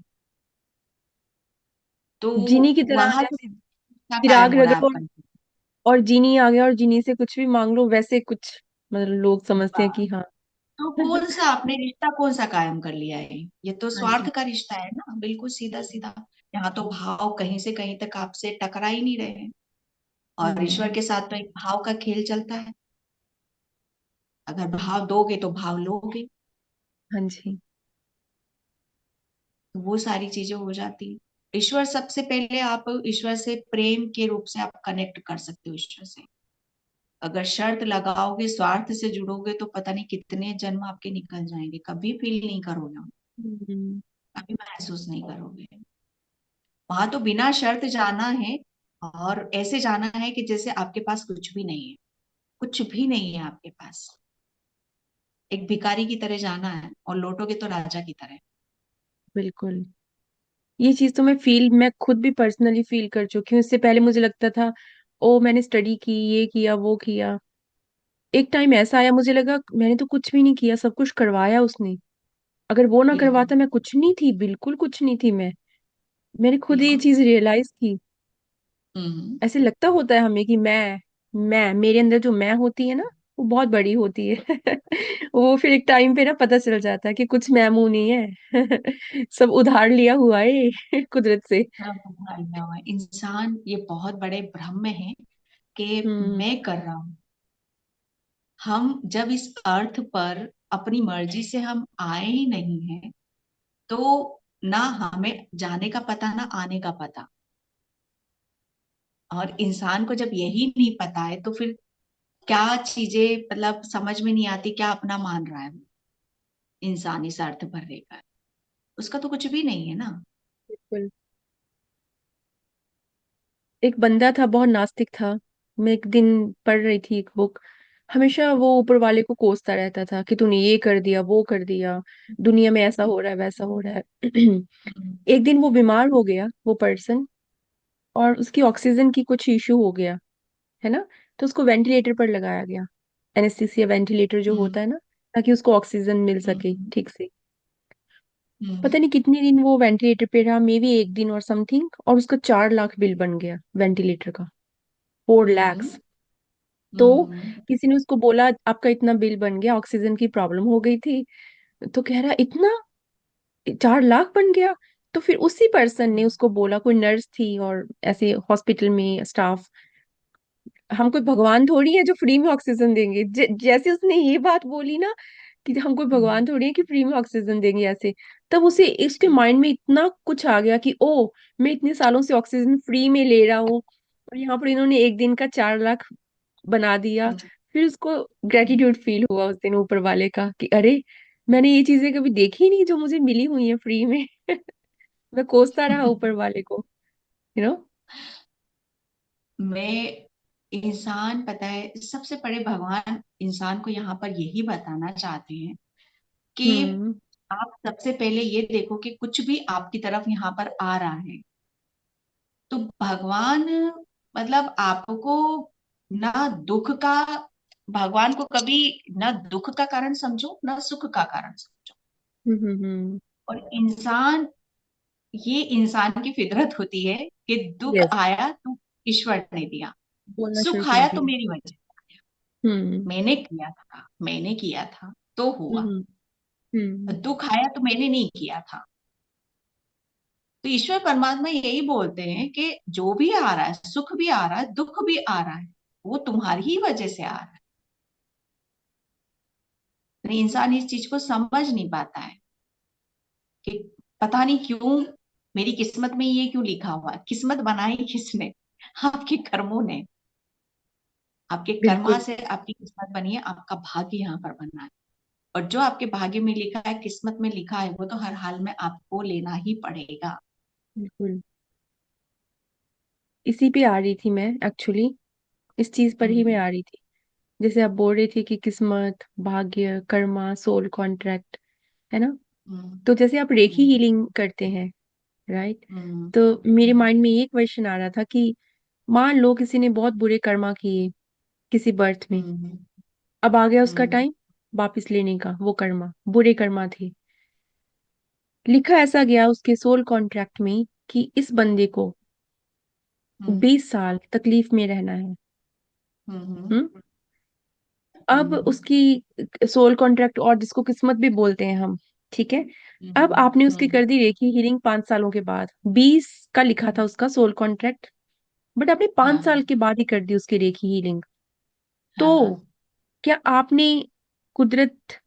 तो जीनी की तरह, वहां तो जैसे क्या कायम चिराग हो रहा है रगड़ो आपका? और जीनी आ गया और जीनी से कुछ भी मांग लो, वैसे कुछ मतलब लोग समझते हैं कि हाँ। तो कौन सा आपने रिश्ता कौन सा कायम कर लिया है? ये तो हाँ स्वार्थ जी। का रिश्ता है ना, बिल्कुल सीधा सीधा। यहाँ तो भाव कहीं से कहीं तक आपसे टकरा ही नहीं रहे हैं। और ईश्वर हम्म। के साथ तो एक भाव का खेल चलता है। अगर भाव दोगे तो भाव लोगे। हाँ जी। तो वो सारी चीजें हो जाती है। ईश्वर सबसे पहले, आप ईश्वर से प्रेम के रूप से आप कनेक्ट कर सकते हो ईश्वर से। अगर शर्त लगाओगे, स्वार्थ से जुड़ोगे, तो पता नहीं कितने जन्म आपके निकल जाएंगे, कभी फील नहीं करोगे, हम्म। कभी महसूस नहीं करोगे। वहां तो बिना शर्त जाना है, और ऐसे जाना है कि जैसे आपके पास कुछ भी नहीं है, कुछ भी नहीं है आपके पास। एक भिखारी की तरह जाना है, और लौटोगे तो राजा की तरह। बिल्कुल। ये चीज तो मैं खुद भी पर्सनली फील कर चुकी हूँ। इससे पहले मुझे लगता था ओ मैंने स्टडी की, ये किया वो किया। एक टाइम ऐसा आया मुझे लगा मैंने तो कुछ भी नहीं किया, सब कुछ करवाया उसने। अगर वो ना बिल्कुल। करवाता मैं कुछ नहीं थी, बिल्कुल कुछ नहीं थी मैं। मैंने खुद ये बिल्कुल। चीज रियलाइज की। हम्म। ऐसे लगता होता है हमें कि मैं मेरे अंदर जो मैं होती है ना, वो बहुत बड़ी होती है। वो फिर एक टाइम पे ना पता चल जाता है कि कुछ मैं मुंह नहीं है। सब उधार लिया हुआ है कुदरत से। सब उधार लिया हुआ है। इंसान ये बहुत बड़े भ्रम में है कि हम्म। मैं कर रहा हूँ। हम जब इस अर्थ पर अपनी मर्जी से हम आए ही नहीं हैं, तो ना हमें जाने का पता ना आने का पता। और इंसान को जब यही नहीं पता है, तो फिर क्या चीजें मतलब समझ में नहीं आती, क्या अपना मान रहा है वो इंसान इस अर्थ पर रहकर। उसका तो कुछ भी नहीं है ना। बिल्कुल। एक बंदा था, बहुत नास्तिक था। मैं एक दिन पढ़ रही थी एक बुक। हमेशा वो ऊपर वाले को कोसता रहता था कि तूने ये कर दिया वो कर दिया, दुनिया में ऐसा हो रहा है वैसा हो रहा है। हम्म। एक दिन वो बीमार हो गया, वो पर्सन, और उसकी ऑक्सीजन की कुछ इशू हो गया, है ना। तो उसको वेंटिलेटर पर लगाया गया, एनेस्थीसिया वेंटिलेटर जो हम्म। होता है ना, ताकि उसको ऑक्सीजन मिल सके हम्म। ठीक से। हम्म। पता नहीं कितने दिन वो वेंटिलेटर पे रहा, मे बी एक दिन और समथिंग, और उसका 4 लाख बिल बन गया वेंटिलेटर का, 4 लैक्स। तो हम्म। किसी ने उसको बोला आपका इतना बिल बन गया, ऑक्सीजन की प्रॉब्लम हो गई थी। तो कह रहा इतना, 4 लाख बन गया। तो फिर उसी पर्सन ने उसको बोला, कोई नर्स थी और ऐसे हॉस्पिटल में स्टाफ, हम कोई भगवान थोड़ी है जो फ्री में ऑक्सीजन देंगे। जैसे उसने ये बात बोली ना कि हम कोई हम्म। भगवान थोड़ी है कि फ्री में ऑक्सीजन देंगे ऐसे, तब उसे इसके माइंड में इतना कुछ आ गया कि ओ मैं इतने सालों से ऑक्सीजन फ्री में ले रहा हूँ, और यहाँ पर इन्होंने एक दिन का 4 लाख बना दिया। हम्म। फिर उसको ग्रेटिट्यूड फील हुआ उस दिन ऊपर वाले का कि अरे मैंने ये चीजें कभी देखी नहीं जो मुझे मिली हुई है फ्री में। मैं कोसता रहा ऊपर वाले को, यू नो। मैं इंसान, पता है, सबसे बड़े भगवान इंसान को यहाँ पर यही बताना चाहते हैं कि हम्म आप सबसे पहले ये देखो कि कुछ भी आपकी तरफ यहाँ पर आ रहा है तो भगवान, मतलब आपको ना दुख का, भगवान को कभी ना दुख का कारण समझो ना सुख का कारण समझो। हम्म। और इंसान, ये इंसान की फितरत होती है कि दुख यस, आया तो ईश्वर ने दिया, बोलना शुरू सुख कर आया तो दिया। मेरी वजह से आया। हम्म मैंने किया था तो हुआ। हम्म हम्म दुख आया तो मैंने नहीं किया था। तो ईश्वर परमात्मा यही बोलते हैं कि जो भी आ रहा है, सुख भी आ रहा है, दुख भी आ रहा है, वो तुम्हारी ही वजह से आ रहा है। लेकिन इंसान इस चीज को समझ नहीं पाता है कि पता नहीं क्यों मेरी किस्मत में ये क्यों लिखा हुआ है। किस्मत बनाई किसने? आपके कर्मों ने। आपके कर्मा बिल्कुल से आपकी किस्मत बनी है, आपका भाग्य यहाँ पर बना है। और जो आपके भाग्य में लिखा है, किस्मत में लिखा है, वो तो हर हाल में आपको लेना ही पड़ेगा। बिल्कुल। इसी पे आ रही थी मैं एक्चुअली, इस चीज पर ही मैं हम्म आ रही थी। जैसे आप बोल रही थी कि किस्मत, भाग्य, कर्मा, सोल कॉन्ट्रैक्ट, है ना। हम्म तो जैसे आप रेखी हम्म हीलिंग करते हैं, राइट। हम्म तो मेरे हम्म माइंड में एक क्वेश्चन आ रहा था कि मान लो किसी ने बहुत बुरे कर्मा किए किसी बर्थ में, हम्म अब आ गया उसका हम्म टाइम वापस लेने का, वो कर्मा बुरे कर्मा थे। लिखा ऐसा गया उसके सोल कॉन्ट्रैक्ट में कि इस बंदे को हम्म 20 साल तकलीफ में रहना है। हम्म हम्म। अब हम्म उसकी सोल कॉन्ट्रैक्ट, और जिसको किस्मत भी बोलते हैं हम, ठीक है। अब हम्म आपने उसकी हम्म कर दी रेखी हीलिंग 5 सालों के बाद, 20 का लिखा था उसका सोल कॉन्ट्रैक्ट, बट आपने हाँ 5 साल हाँ के बाद ही कर दी उसकी रेखी हीलिंग। हाँ हाँ। तो क्या आपने कुदरत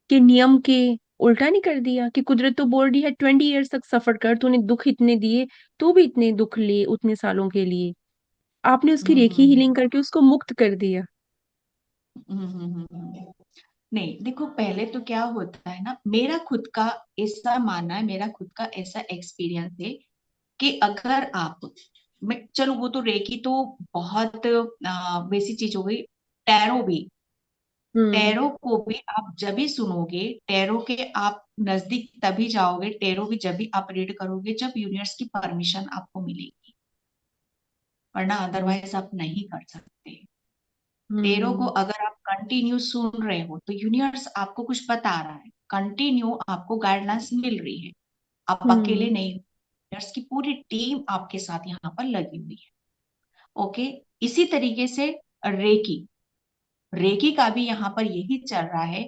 के नियम के उल्टा नहीं कर दिया? कि कुदरत तो बोल रही है 20 ईयर्स तक सफर कर, तूने दुख इतने दिए, तू भी इतने दुख ले उतने सालों के लिए। आपने उसकी रेखी हम्म हीलिंग करके उसको मुक्त कर दिया। नहीं, देखो, पहले तो क्या होता है ना, मेरा खुद का ऐसा मानना है, मेरा खुद का ऐसा एक्सपीरियंस है कि अगर आप, मैं चलो वो तो रेकी तो बहुत वैसी चीज हो गई। टैरो भी, हम्म टैरो को भी आप जब भी सुनोगे, टैरो के आप नजदीक तभी जाओगे, टैरो भी जब भी आप रीड करोगे जब यूनिवर्स की परमिशन आपको मिलेगी, वरना अदरवाइज आप नहीं कर सकते। टेरो को हम्म अगर आप कंटिन्यू सुन रहे हो तो यूनिवर्स आपको कुछ बता रहा है, कंटिन्यू आपको गाइडलाइंस मिल रही है। आप अकेले हम्म नहीं हो, यूनिवर्स की पूरी टीम आपके साथ यहाँ पर लगी हुई है। ओके। इसी तरीके से रेकी, रेकी का भी यहाँ पर यही चल रहा है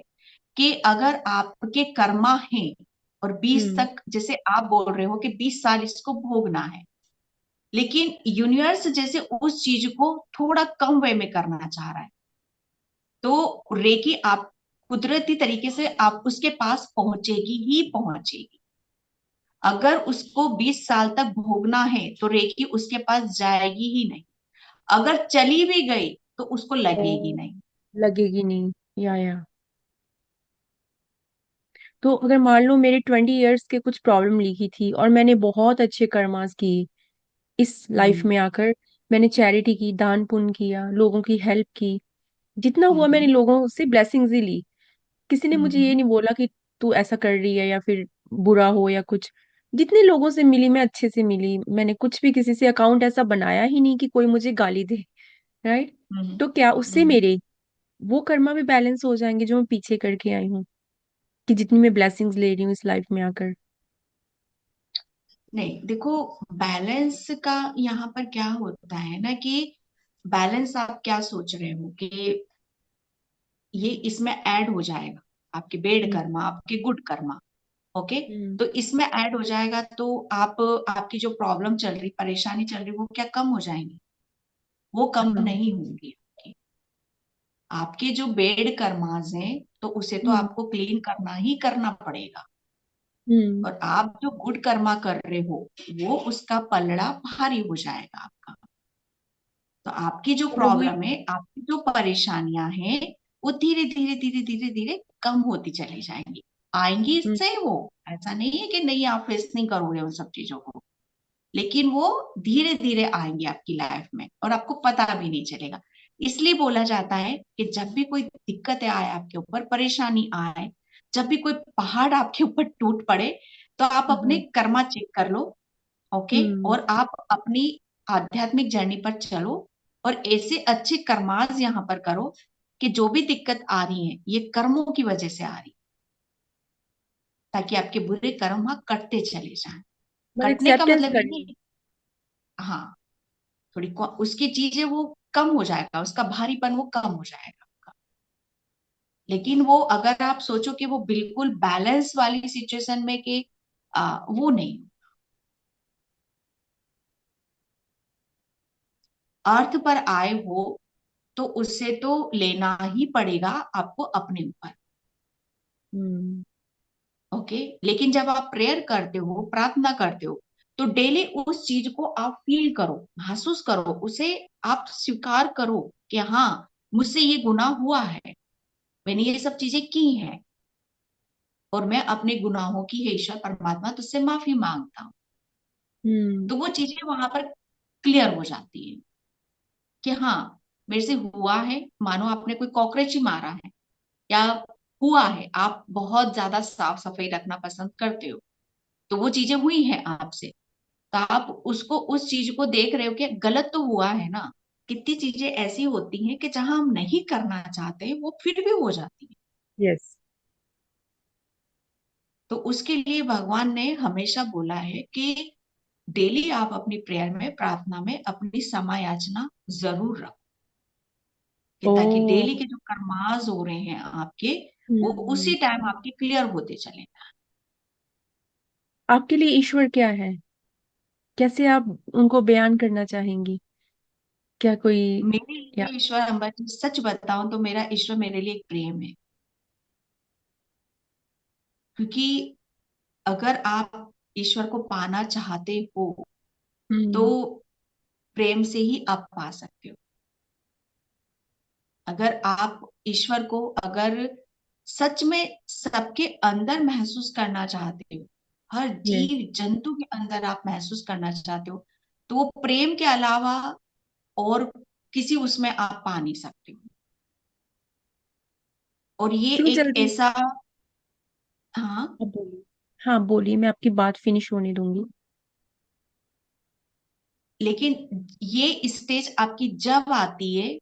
कि अगर आपके कर्मा हैं और 20 हम्म तक, जैसे आप बोल रहे हो कि 20 साल इसको भोगना है, लेकिन यूनिवर्स जैसे उस चीज को थोड़ा कम वे में करना चाह रहा है, तो रेकी आप कुदरती तरीके से आप उसके पास पहुंचेगी ही पहुंचेगी। अगर उसको 20 साल तक भोगना है तो रेकी उसके पास जाएगी ही नहीं। अगर चली भी गई तो उसको ओ, लगेगी नहीं। लगेगी नहीं। या तो अगर मान लो मेरे 20 ईयर्स के कुछ प्रॉब्लम लिखी थी और मैंने बहुत अच्छे कर्मास किए इस लाइफ हम्म में आकर, मैंने चैरिटी की, दान पुण्य किया, लोगों की हेल्प की, जितना हुआ मैंने हम्म लोगों से ब्लेसिंग्स ही ली। किसी ने मुझे ये हम्म नहीं बोला कि तू ऐसा कर रही है या फिर बुरा हो या कुछ। जितने लोगों से मिली मैं अच्छे से मिली, मैंने कुछ भी किसी से अकाउंट ऐसा बनाया ही नहीं कि कोई मुझे गाली दे, राइट। हम्म तो क्या उससे हम्म। मेरे वो कर्मा भी बैलेंस हो जाएंगे जो मैं पीछे करके आई हूँ, कि जितनी मैं ब्लेसिंग्स ले रही हूँ इस लाइफ में आकर? नहीं, देखो, बैलेंस का यहाँ पर क्या होता है ना कि बैलेंस आप क्या सोच रहे हो कि ये इसमें ऐड हो जाएगा, आपके बेड हम्म कर्मा, आपके गुड कर्मा। ओके। हम्म तो इसमें ऐड हो जाएगा तो आप, आपकी जो प्रॉब्लम चल रही, परेशानी चल रही, वो क्या कम हो जाएंगी? वो कम हाँ। नहीं होंगी। आपके जो बेड कर्मास हैं तो उसे तो हम्म आपको क्लीन करना ही करना पड़ेगा। हम्म। और आप जो गुड कर्मा कर रहे हो वो उसका पलड़ा भारी हो जाएगा आपका। तो आपकी जो तो मैं वही, प्रॉब्लम है, आपकी जो परेशानियां हैं, वो धीरे धीरे धीरे धीरे धीरे कम होती चली जाएंगी। आएंगी हम्म। इससे वो, ऐसा नहीं है कि नहीं आप फेस नहीं करोगे उन सब चीजों को, लेकिन वो धीरे धीरे आएंगे आपकी लाइफ में और आपको पता भी नहीं चलेगा। इसलिए बोला जाता है कि जब भी कोई दिक्कतें आए आपके ऊपर, परेशानी आए, जब भी कोई पहाड़ आपके ऊपर टूट पड़े, तो आप अपने हाँ। कर्मा चेक कर लो। ओके, हम्म। और आप अपनी आध्यात्मिक जर्नी पर चलो और ऐसे अच्छे कर्माज यहाँ पर करो कि जो भी दिक्कत आ रही है ये कर्मों की वजह से आ रही, ताकि आपके बुरे कर्म वहां कटते चले जाएं। मतलब कटने का एक्सेप्टेंस मतलब ये करनी। नहीं, हाँ, थोड़ी उसकी चीजें वो कम हो जाएगा, उसका भारीपन वो कम हो जाएगा आपका। लेकिन वो अगर आप सोचो कि वो बिल्कुल बैलेंस वाली सिचुएशन में कि वो नहीं, अर्थ पर आए हो तो उससे तो लेना ही पड़ेगा आपको अपने ऊपर। हम्म। ओके, लेकिन जब आप प्रेयर करते हो, प्रार्थना करते हो, तो डेली उस चीज को आप फील करो, महसूस करो, उसे आप स्वीकार करो कि हाँ, मुझसे ये गुनाह हुआ है, मैंने ये सब चीजें की हैं और मैं अपने गुनाहों की, हे ईश्वर परमात्मा तुझसे माफी मांगता हूँ। हम्म। तो वो चीजें वहां पर क्लियर हो जाती है कि हाँ, मेरे से हुआ है। मानो आपने कोई कॉकरोच ही मारा है, या हुआ है, आप बहुत ज्यादा साफ सफाई रखना पसंद करते हो, तो वो चीजें हुई हैं आपसे, तो आप उसको, उस चीज को देख रहे हो कि गलत तो हुआ है ना। कितनी चीजें ऐसी होती हैं कि जहां हम नहीं करना चाहते वो फिर भी हो जाती है। यस। तो उसके लिए भगवान ने हमेशा बोला है कि डेली आप अपनी प्रेयर में, प्रार्थना में अपनी क्षमा याचना जरूर रखो, कि ओ। ताकि डेली के जो कर्मास हो रहे हैं आपके, वो हम्म। उसी टाइम आपके क्लियर होते चले। आपके लिए ईश्वर क्या है? कैसे आप उनको बयान करना चाहेंगी? क्या कोई मेरे या लिए ईश्वर, अम्बा जी सच बताऊं तो मेरा ईश्वर मेरे लिए एक प्रेम है। क्योंकि अगर आप ईश्वर को पाना चाहते हो तो हम्म। प्रेम से ही आप पा सकते हो। अगर आप ईश्वर को, अगर सच में सबके अंदर महसूस करना चाहते हो, हर यस। जीव जंतु के अंदर आप महसूस करना चाहते हो, तो वो प्रेम के अलावा और किसी उसमें आप पा नहीं सकते हो। और ये क्यों एक जल्दी? ऐसा, हाँ, आप बोलिए। हाँ बोलिए, मैं आपकी बात फिनिश होने दूंगी। लेकिन ये स्टेज आपकी जब आती है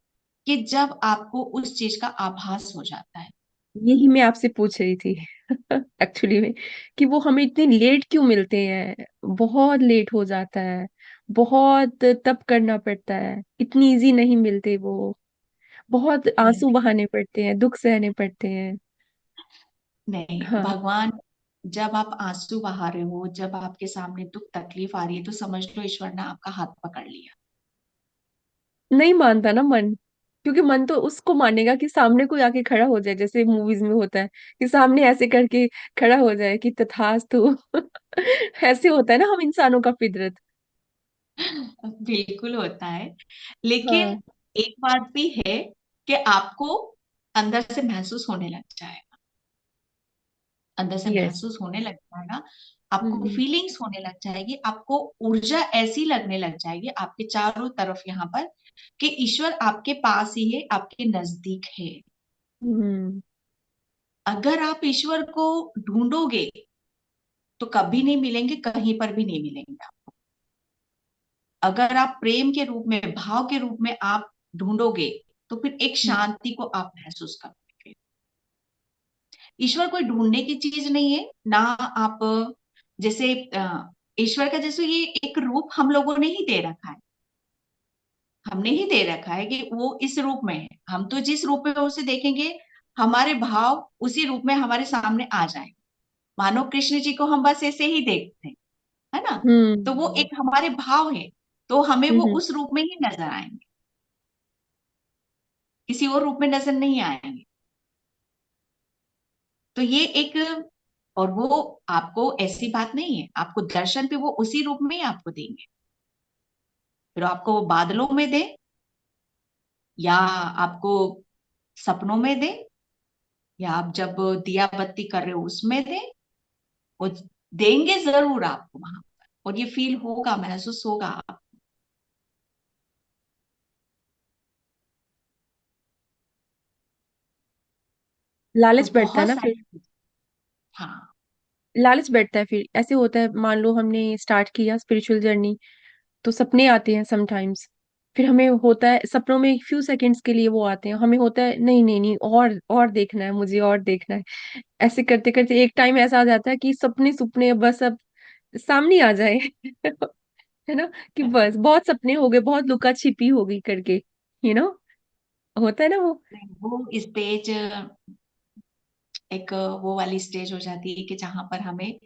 कि जब आपको उस चीज का आभास हो जाता है। यही मैं आपसे पूछ रही थी एक्चुअली में, कि वो हमें इतने लेट क्यों मिलते हैं। बहुत लेट हो जाता है, बहुत तप करना पड़ता है, इतनी इजी नहीं मिलते वो। बहुत आंसू नहीं, बहाने पड़ते हैं, दुख सहने पड़ते हैं। नहीं, हाँ। भगवान, जब आप आंसू बहा रहे हो, जब आपके सामने दुख तकलीफ आ रही है, तो समझ लो ईश्वर ने आपका हाथ पकड़ लिया। नहीं मानता ना मन, क्योंकि मन तो उसको मानेगा कि सामने कोई आके खड़ा हो जाए, जैसे मूवीज में होता है कि सामने ऐसे करके खड़ा हो जाए कि तथास्तु ऐसे होता है ना हम इंसानों का फितरत। बिल्कुल होता है, लेकिन हाँ। एक बात भी है कि आपको अंदर से महसूस होने लग जाए, अंदर से यस। महसूस होने लग जाएगा, आपको हम्म। फीलिंग्स होने लग जाएगी, आपको ऊर्जा ऐसी लगने लग जाएगी आपके चारों तरफ यहाँ पर कि ईश्वर आपके पास ही है, आपके नजदीक है। हम्म। अगर आप ईश्वर को ढूंढोगे तो कभी नहीं मिलेंगे, कहीं पर भी नहीं मिलेंगे आप। अगर आप प्रेम के रूप में, भाव के रूप में आप ढूंढोगे, तो फिर एक हम्म। शांति को आप महसूस करोगे। ईश्वर कोई ढूंढने की चीज नहीं है ना। आप जैसे ईश्वर का जैसे ये एक रूप हम लोगों ने ही दे रखा है, हमने ही दे रखा है कि वो इस रूप में है, हम तो जिस रूप में उसे देखेंगे हमारे भाव उसी रूप में हमारे सामने आ जाए। मानो कृष्ण जी को हम बस ऐसे ही देखते हैं, है ना, तो वो हम्म। एक हमारे भाव है, तो हमें वो हम्म। उस रूप में ही नजर आएंगे, किसी और रूप में नजर नहीं आएंगे। तो ये एक, और वो आपको ऐसी बात नहीं है, आपको दर्शन भी वो उसी रूप में ही आपको देंगे। फिर आपको वो बादलों में दे, या आपको सपनों में दे, या आप जब दिया बत्ती कर रहे हो उसमें दे, वो देंगे जरूर आपको वहां पर, और ये फील होगा, महसूस होगा आप। तो लालच बैठता है बहुत ना फिर। सारी, हाँ। लालच बैठता है फिर, ऐसे होता है, मान लो हमने स्टार्ट किया स्पिरिचुअल जर्नी, तो सपने आते हैं समटाइम्स। फिर हमें होता है सपनों में एक फ्यू सेकंड्स के लिए वो आते हैं, हमें होता है नहीं नहीं नहीं, और देखना है मुझे, और देखना है। ऐसे करते करते एक टाइम ऐसा आ जाता है कि सपने सुपने बस अब सामने आ जाए। है ना, कि बस बहुत सपने हो गए, बहुत लुका छिपी हो गई करके, यू नो, होता है ना वो। वो स्टेज एक वो वाली स्टेज हो जाती है कि जहां पर हमें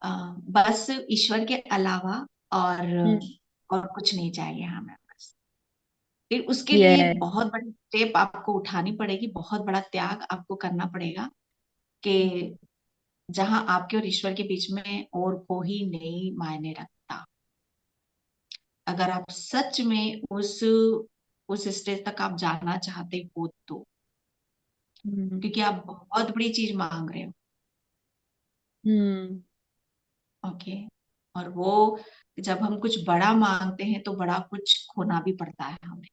अ, बस ईश्वर के अलावा और हम्म। और कुछ नहीं चाहिए हमें बस। फिर उसके लिए ये बहुत बड़ी स्टेप आपको उठानी पड़ेगी, बहुत बड़ा त्याग आपको करना पड़ेगा, कि जहां आपके और ईश्वर के बीच में और कोई नहीं मायने रखता। अगर आप सच में उस स्टेज तक आप जाना चाहते हो तो, हम्म। क्योंकि आप बहुत बड़ी चीज मांग रहे हो। हम्म। ओके। और वो जब हम कुछ बड़ा मांगते हैं तो बड़ा कुछ खोना भी पड़ता है हमें।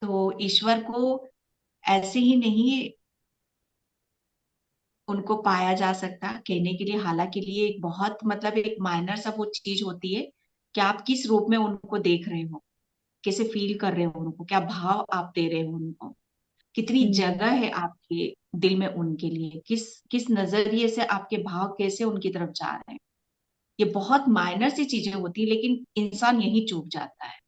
तो ईश्वर को ऐसे ही नहीं उनको पाया जा सकता कहने के लिए, हालांकि लिए एक बहुत मतलब एक माइनर सा वो चीज होती है कि आप किस रूप में उनको देख रहे हो, कैसे फील कर रहे हो उनको, क्या भाव आप दे रहे हो उनको, कितनी हम्म। जगह है आपके दिल में उनके लिए, किस किस नजरिए से आपके भाव कैसे उनकी तरफ जा रहे हैं। ये बहुत माइनर सी चीजें होती है, लेकिन इंसान यही चूक जाता है,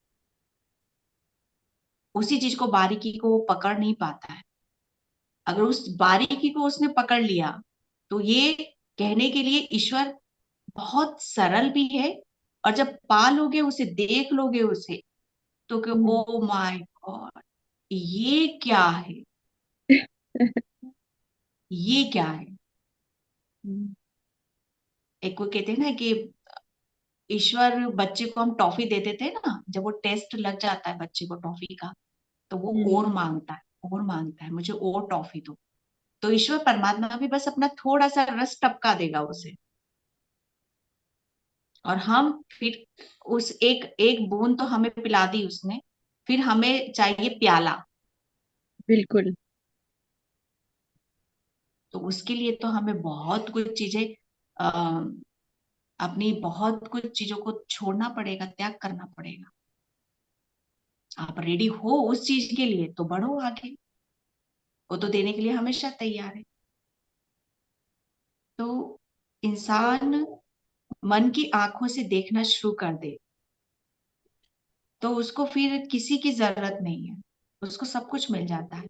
उसी चीज को बारीकी को वो पकड़ नहीं पाता है। अगर उस बारीकी को उसने पकड़ लिया तो ये कहने के लिए ईश्वर बहुत सरल भी है। और जब पा लोगे उसे, देख लोगे उसे, तो कि हम्म। ओ माय गॉड, ये क्या है, ये क्या है। हम्म। एक को कहते हैं ना कि ईश्वर बच्चे को हम टॉफी दे देते हैं ना, जब वो टेस्ट लग जाता है बच्चे को टॉफी का, तो वो और हम्म। मांगता है, और मांगता है, मुझे और टॉफी दो। तो ईश्वर परमात्मा भी बस अपना थोड़ा सा रस टपका देगा उसे, और हम फिर उस एक एक बूंद तो हमें पिला दी उसने, फिर हमें चाहिए प्याला। बिल्कुल। तो उसके लिए तो हमें बहुत कुछ चीजें अ, अपनी बहुत कुछ चीजों को छोड़ना पड़ेगा, त्याग करना पड़ेगा। आप रेडी हो उस चीज के लिए तो बढ़ो आगे, वो तो देने के लिए हमेशा तैयार है। तो इंसान मन की आंखों से देखना शुरू कर दे, तो उसको फिर किसी की जरूरत नहीं है, उसको सब कुछ मिल जाता है।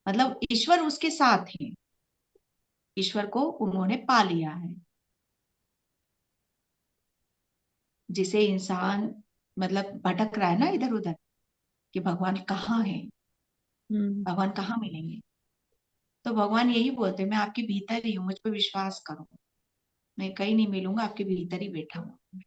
मतलब ईश्वर उसके साथ है, ईश्वर को उन्होंने पा लिया है। जिसे इंसान मतलब भटक रहा है ना इधर उधर, कि भगवान कहाँ है, हम्म। भगवान कहाँ मिलेंगे, तो भगवान यही बोलते हैं, मैं आपके भीतर ही हूँ, मुझ पर विश्वास करो, मैं कहीं नहीं मिलूंगा, आपके भीतर ही बैठा हूँ।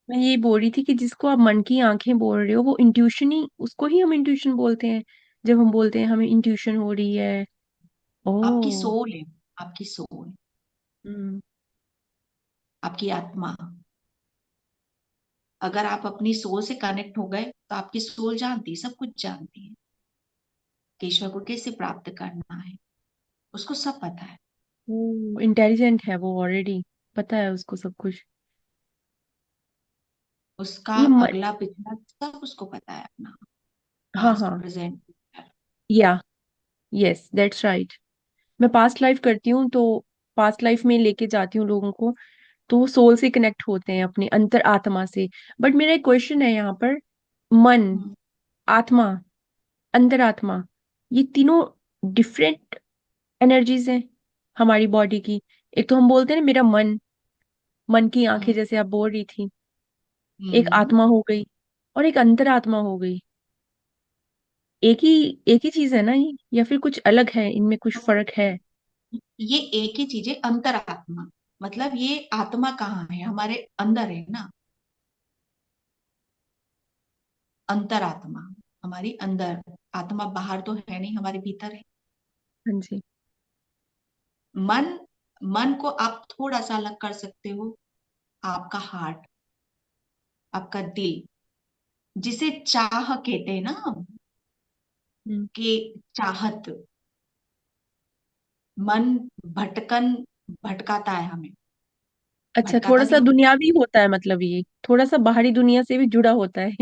मैं ये बोल रही थी कि जिसको आप मन की आंखें बोल रहे हो, वो इंट्यूशन ही, उसको ही हम इंट्यूशन बोलते हैं, जब हम बोलते हैं हमें इंट्यूशन हो रही है। आपकी ओ। सोल है, आपकी सोल, हम्म। आपकी आत्मा। अगर आप अपनी सोल से कनेक्ट हो गए तो आपकी सोल जानती है, सब कुछ जानती है कि ईश्वर को कैसे प्राप्त करना है, उसको सब पता है। वो इंटेलिजेंट है, वो ऑलरेडी पता है उसको सब कुछ। उसका ये अगला पिछला सब उसको पता है अपना, हाँ पास्ट हाँ। प्रेजेंट। या यस दैट्स राइट। मैं पास्ट लाइफ करती हूँ, तो पास्ट लाइफ में लेके जाती हूँ लोगों को, तो वो सोल से कनेक्ट होते हैं अपने अंतर आत्मा से। बट मेरा एक क्वेश्चन है यहाँ पर, मन, आत्मा, अंतर आत्मा, ये तीनों डिफरेंट एनर्जीज हैं हमारी बॉडी की। एक तो हम बोलते हैं ना मेरा मन, मन की आंखें जैसे आप बोल रही थी, एक आत्मा हो गई, और एक अंतर आत्मा हो गई। एक ही चीज है ना ये, या फिर कुछ अलग है, इनमें कुछ फर्क है? ये एक ही चीज है, अंतरात्मा। मतलब ये आत्मा कहाँ है? हमारे अंदर है ना, अंतरात्मा हमारी अंदर। आत्मा बाहर तो है नहीं, हमारे भीतर है। हाँ जी। मन, मन को आप थोड़ा सा अलग कर सकते हो। आपका हार्ट, आपका दिल, जिसे चाह कहते हैं ना हम, हम्म। कि चाहत। मन भटकन भटकाता है हमें, अच्छा, थोड़ा भटकाता सा नहीं? दुनियावी होता है, मतलब ये थोड़ा सा बाहरी दुनिया से भी जुड़ा होता है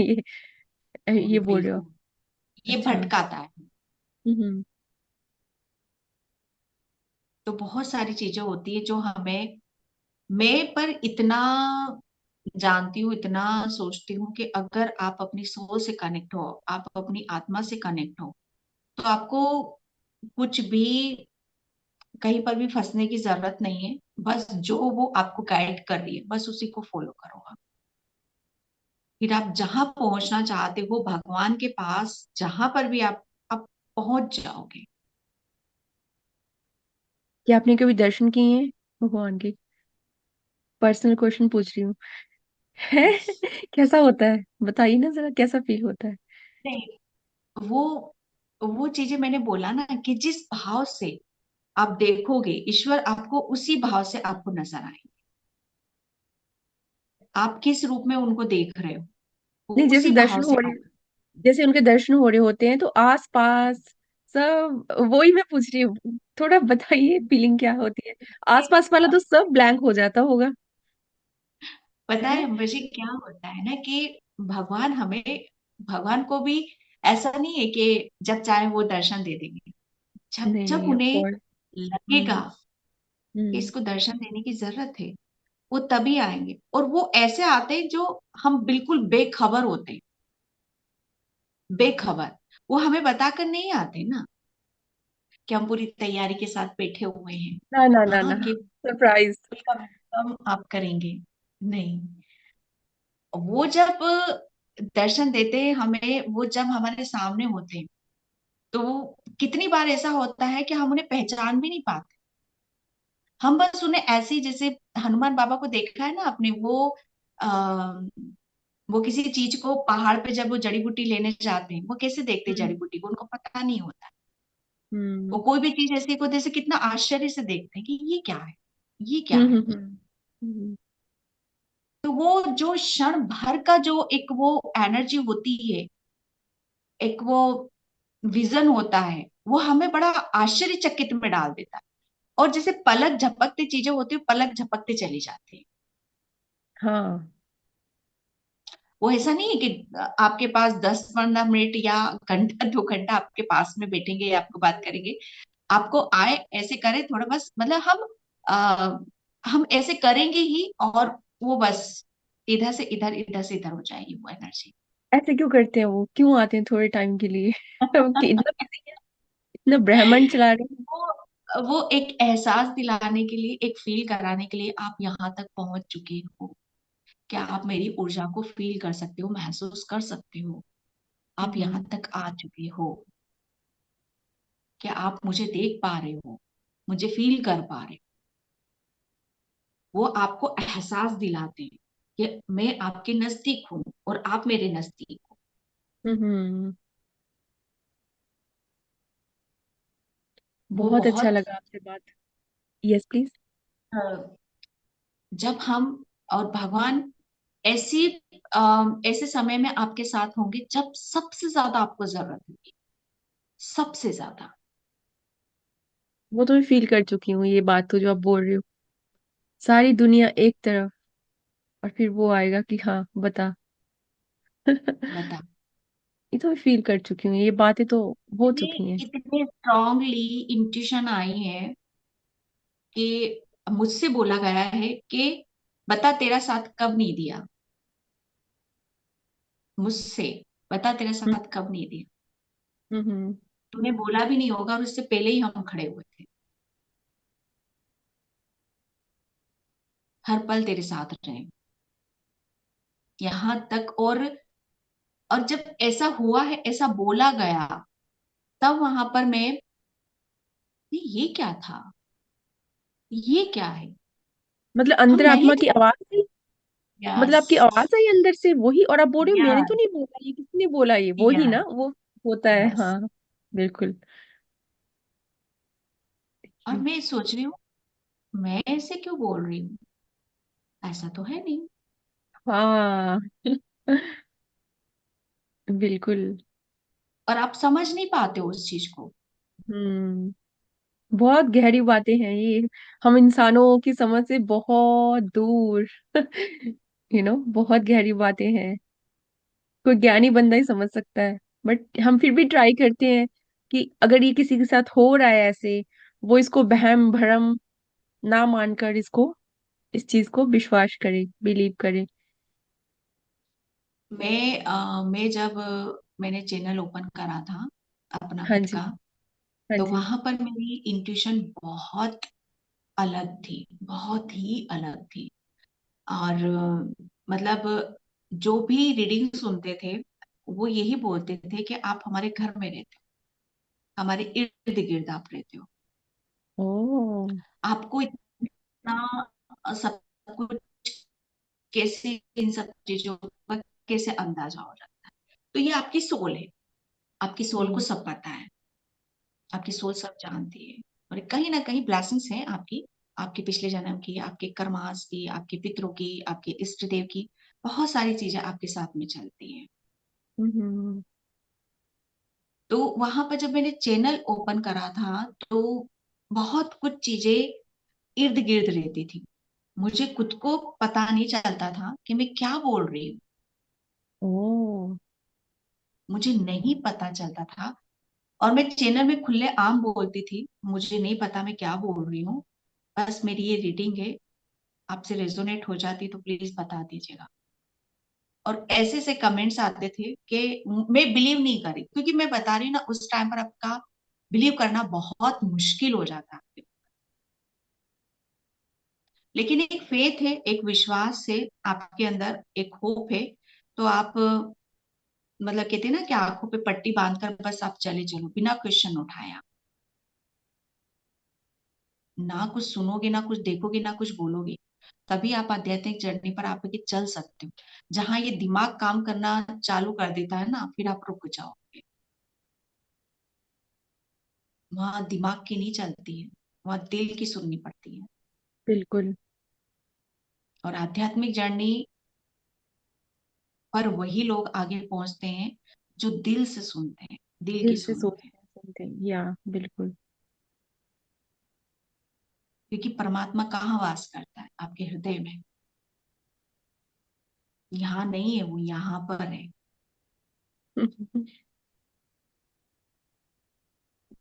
ये बोल रहे हो? बिल्कुल, ये अच्छा। भटकाता है। हम्म। तो बहुत सारी चीजें होती है जो हमें, मैं पर इतना जानती हूँ, इतना सोचती हूँ कि अगर आप अपनी सोल से कनेक्ट हो, आप अपनी आत्मा से कनेक्ट हो, तो आपको कुछ भी, कहीं पर भी फंसने की जरूरत नहीं है। बस जो वो आपको गाइड कर रही है, बस उसी को फॉलो करो आप। फिर आप जहां पहुंचना चाहते हो, भगवान के पास, जहां पर भी आप पहुंच जाओगे। क्या आपने कभी दर्शन किए हैं भगवान के? पर्सनल क्वेश्चन पूछ रही हूँ। है? कैसा होता है, बताइए ना जरा, कैसा फील होता है? नहीं, वो वो चीजें मैंने बोला ना, कि जिस भाव से आप देखोगे, ईश्वर आपको उसी भाव से आपको नजर आएंगे। आप किस रूप में उनको देख रहे हो, वो नहीं, जैसे उसी भाव दर्शन से हो रहे, आप। जैसे उनके दर्शन हो रहे होते हैं तो आस पास सब, वही मैं पूछ रही हूँ। थोड़ा बताइए फीलिंग क्या होती है? आस पास वाला तो सब ब्लैंक हो जाता होगा। पता है? है मुझे क्या होता है ना, कि भगवान हमें, भगवान को भी ऐसा नहीं है कि जब चाहे वो दर्शन दे देंगे। जब नहीं जब नहीं, ऑफ उन्हें कोर्स। लगेगा हम्म। कि हम्म। इसको दर्शन देने की जरूरत है, वो तभी आएंगे। और वो ऐसे आते हैं जो हम बिल्कुल बेखबर होते हैं, बेखबर। वो हमें बताकर नहीं आते ना, कि हम पूरी तैयारी के साथ बैठे हुए हैं, ना ना ना हाँ, ना, कि सरप्राइज। फूल का वेलकम आप करेंगे। नहीं, वो जब दर्शन देते हैं हमें, वो जब हमारे सामने होते हैं, तो कितनी बार ऐसा होता है कि हम उन्हें पहचान भी नहीं पाते। हम बस उन्हें ऐसे ही, जैसे हनुमान बाबा को देखा है ना आपने, आ, वो किसी चीज को पहाड़ पे जब वो जड़ी बूटी लेने जाते हैं, वो कैसे देखते हैं जड़ी हम्म। बूटी को, उनको पता नहीं होता। वो हम्म। कोई भी चीज ऐसी को जैसे कितना आश्चर्य से देखते हैं कि ये क्या है, ये क्या हम्म। है। हम्म। तो वो जो क्षण भर का जो एक वो एनर्जी होती है, एक वो विजन होता है, वो हमें बड़ा आश्चर्यचकित में डाल देता है। और जैसे पलक झपकते चीजें होती है, पलक झपकते चली जाती है। हाँ। वो ऐसा नहीं है कि आपके पास 10-15 मिनट या घंटा 2 घंटा आपके पास में बैठेंगे या आपको बात करेंगे। आपको आए ऐसे करे थोड़ा, बस मतलब आ, हम ऐसे करेंगे ही, और वो बस इधर से इधर, इधर से इधर हो जाएगी वो एनर्जी। ऐसे क्यों करते हैं वो, क्यों आते हैं थोड़े टाइम के लिए? इतना बिजी है, इतना ब्रह्मांड चला रहे हैं। वो एक एहसास दिलाने के लिए, एक फील कराने के लिए, आप यहाँ तक पहुंच चुके हो। क्या आप मेरी ऊर्जा को फील कर सकते हो, महसूस कर सकते हो? आप यहाँ हम्म। तक आ चुके हो। क्या आप मुझे देख पा रहे हो, मुझे फील कर पा रहे हो? वो आपको एहसास दिलाते हैं कि मैं आपके नजदीक हूँ और आप मेरे नजदीक हो। हम्म। वो बहुत अच्छा बहुत, लगा आपसे बात। Yes please. अ, जब हम और भगवान ऐसी ऐसे समय में आपके साथ होंगे जब सबसे ज्यादा आपको जरूरत होगी, सबसे ज्यादा। वो तो मैं फील कर चुकी हूँ, ये बात तो जो आप बोल रही हो, सारी दुनिया एक तरफ, और फिर वो आएगा कि हाँ बता। बता। ये तो मैं फील कर चुकी हूँ, ये बातें तो हो इतने चुकी हैं। इतने स्ट्रांगली इंट्यूशन आई है कि मुझसे बोला गया है कि बता तेरा साथ कब नहीं दिया, मुझसे, बता तेरा हम्म। साथ कब नहीं दिया। हम्म। तूने बोला भी नहीं होगा और उससे पहले ही हम खड़े हुए थे, हर पल तेरे साथ रहे, यहाँ तक। और जब ऐसा हुआ है, ऐसा बोला गया, तब वहां पर मैं, ये क्या था, ये क्या है, मतलब हम नहीं अंतरात्मा की चाहते। आवाज आई? मतलब यस। आपकी आवाज आई अंदर से वही, और आप बोल रहे हो मैंने तो यस। नहीं बोला, ये किसने बोला, ये वो ही ना यस। वो होता है, यस। हाँ। बिल्कुल। और मैं सोच रही हूँ, मैं ऐसे क्यों बोल रही हूँ, ऐसा तो है नहीं। हाँ। बिल्कुल। और आप समझ नहीं पाते हो उस चीज को। हम्म। बहुत गहरी बातें हैं ये, हम इंसानों की समझ से बहुत दूर। बहुत गहरी बातें हैं, कोई ज्ञानी बंदा ही समझ सकता है। बट हम फिर भी ट्राई करते हैं कि अगर ये किसी के साथ हो रहा है ऐसे, वो इसको बहम भरम ना मानकर इसको, इस चीज को विश्वास करे, बिलीव करे। मैं जब मैंने चैनल ओपन करा था अपना हाँ खुद जी। का, हाँ तो जी। वहां पर मेरी इंट्यूशन बहुत अलग थी, बहुत ही अलग थी। और मतलब जो भी रीडिंग सुनते थे वो यही बोलते थे कि आप हमारे घर में रहते हो, हमारे इर्द गिर्द आप रहते हो, ओ। आपको इतना सब कुछ कैसे, इन सब चीजों का कैसे अंदाजा हो जाता है। तो ये आपकी सोल है, आपकी सोल को हम्म। सब पता है, आपकी सोल सब जानती है। और कहीं ना कहीं ब्लेसिंग्स है आपकी, आपके पिछले जन्म की, आपके कर्मास की, आपके पितरों की, आपके इष्ट देव की, बहुत सारी चीजें आपके साथ में चलती हैं। हम्म। तो वहां पर जब मैंने चैनल ओपन करा था, तो बहुत कुछ चीजें इर्द गिर्द रहती थी, मुझे खुद को पता नहीं चलता था कि मैं क्या बोल रही हूँ, ओ। मुझे नहीं पता चलता था। और मैं चैनल में खुले आम बोलती थी, मुझे नहीं पता मैं क्या बोल रही हूँ, बस मेरी ये रीडिंग है, आपसे रेजोनेट हो जाती तो प्लीज बता दीजिएगा। और ऐसे से कमेंट्स आते थे कि मैं बिलीव नहीं करी, क्योंकि मैं बता रही हूँ ना, उस टाइम पर आपका बिलीव करना बहुत मुश्किल हो जाता है। लेकिन एक फेथ है, एक विश्वास है आपके अंदर, एक होप है, तो आप मतलब कहते हैं ना कि आंखों पे पट्टी बांधकर बस आप चले चलो बिना क्वेश्चन उठाया, ना कुछ सुनोगे, ना कुछ देखोगे, ना कुछ बोलोगे, तभी आप आध्यात्मिक जर्नी पर आगे चल सकते हो। जहां ये दिमाग काम करना चालू कर देता है ना, फिर आप रुक जाओगे। वहां दिमाग की नहीं चलती है, वहां दिल की सुननी पड़ती है। बिल्कुल। और आध्यात्मिक जर्नी पर वही लोग आगे पहुंचते हैं जो दिल से सुनते हैं, दिल की दिल से सुनते हैं। सोचते हैं, सुनते हैं, या बिल्कुल। क्योंकि परमात्मा कहाँ वास करता है, आपके हृदय में। यहाँ नहीं है, वो यहाँ पर है। और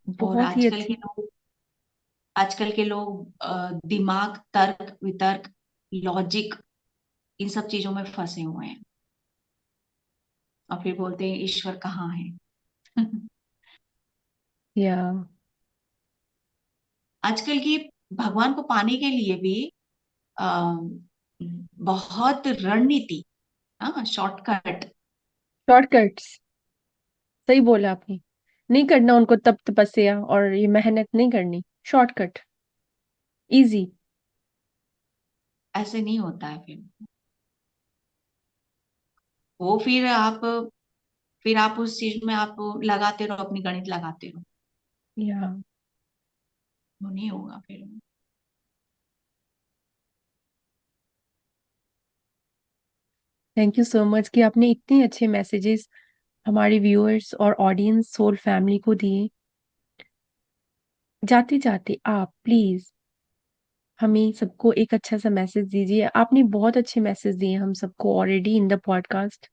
बहुत ही अच्छी। आजकल के लोग दिमाग, तर्क वितर्क, लॉजिक, इन सब चीजों में फंसे हुए हैं, और फिर बोलते हैं ईश्वर कहाँ है। या आजकल की भगवान को पाने के लिए भी आ, बहुत रणनीति, हाँ, शॉर्टकट। शॉर्टकट्स, सही बोला आपने। नहीं करना उनको तप तपस्या और ये मेहनत नहीं करनी, शॉर्टकट, इजी। ऐसे नहीं होता है वो फिर आप उस चीज में आप लगाते रहो, अपनी गणित लगाते रहो, या वो नहीं होगा फिर। थैंक यू सो मच कि आपने इतने अच्छे मैसेजेस हमारे व्यूअर्स और ऑडियंस सोल फैमिली को दिए। जाते जाते आप प्लीज हमें सबको एक अच्छा सा मैसेज दीजिए। आपने बहुत अच्छे मैसेज दिए हम सबको already in the podcast,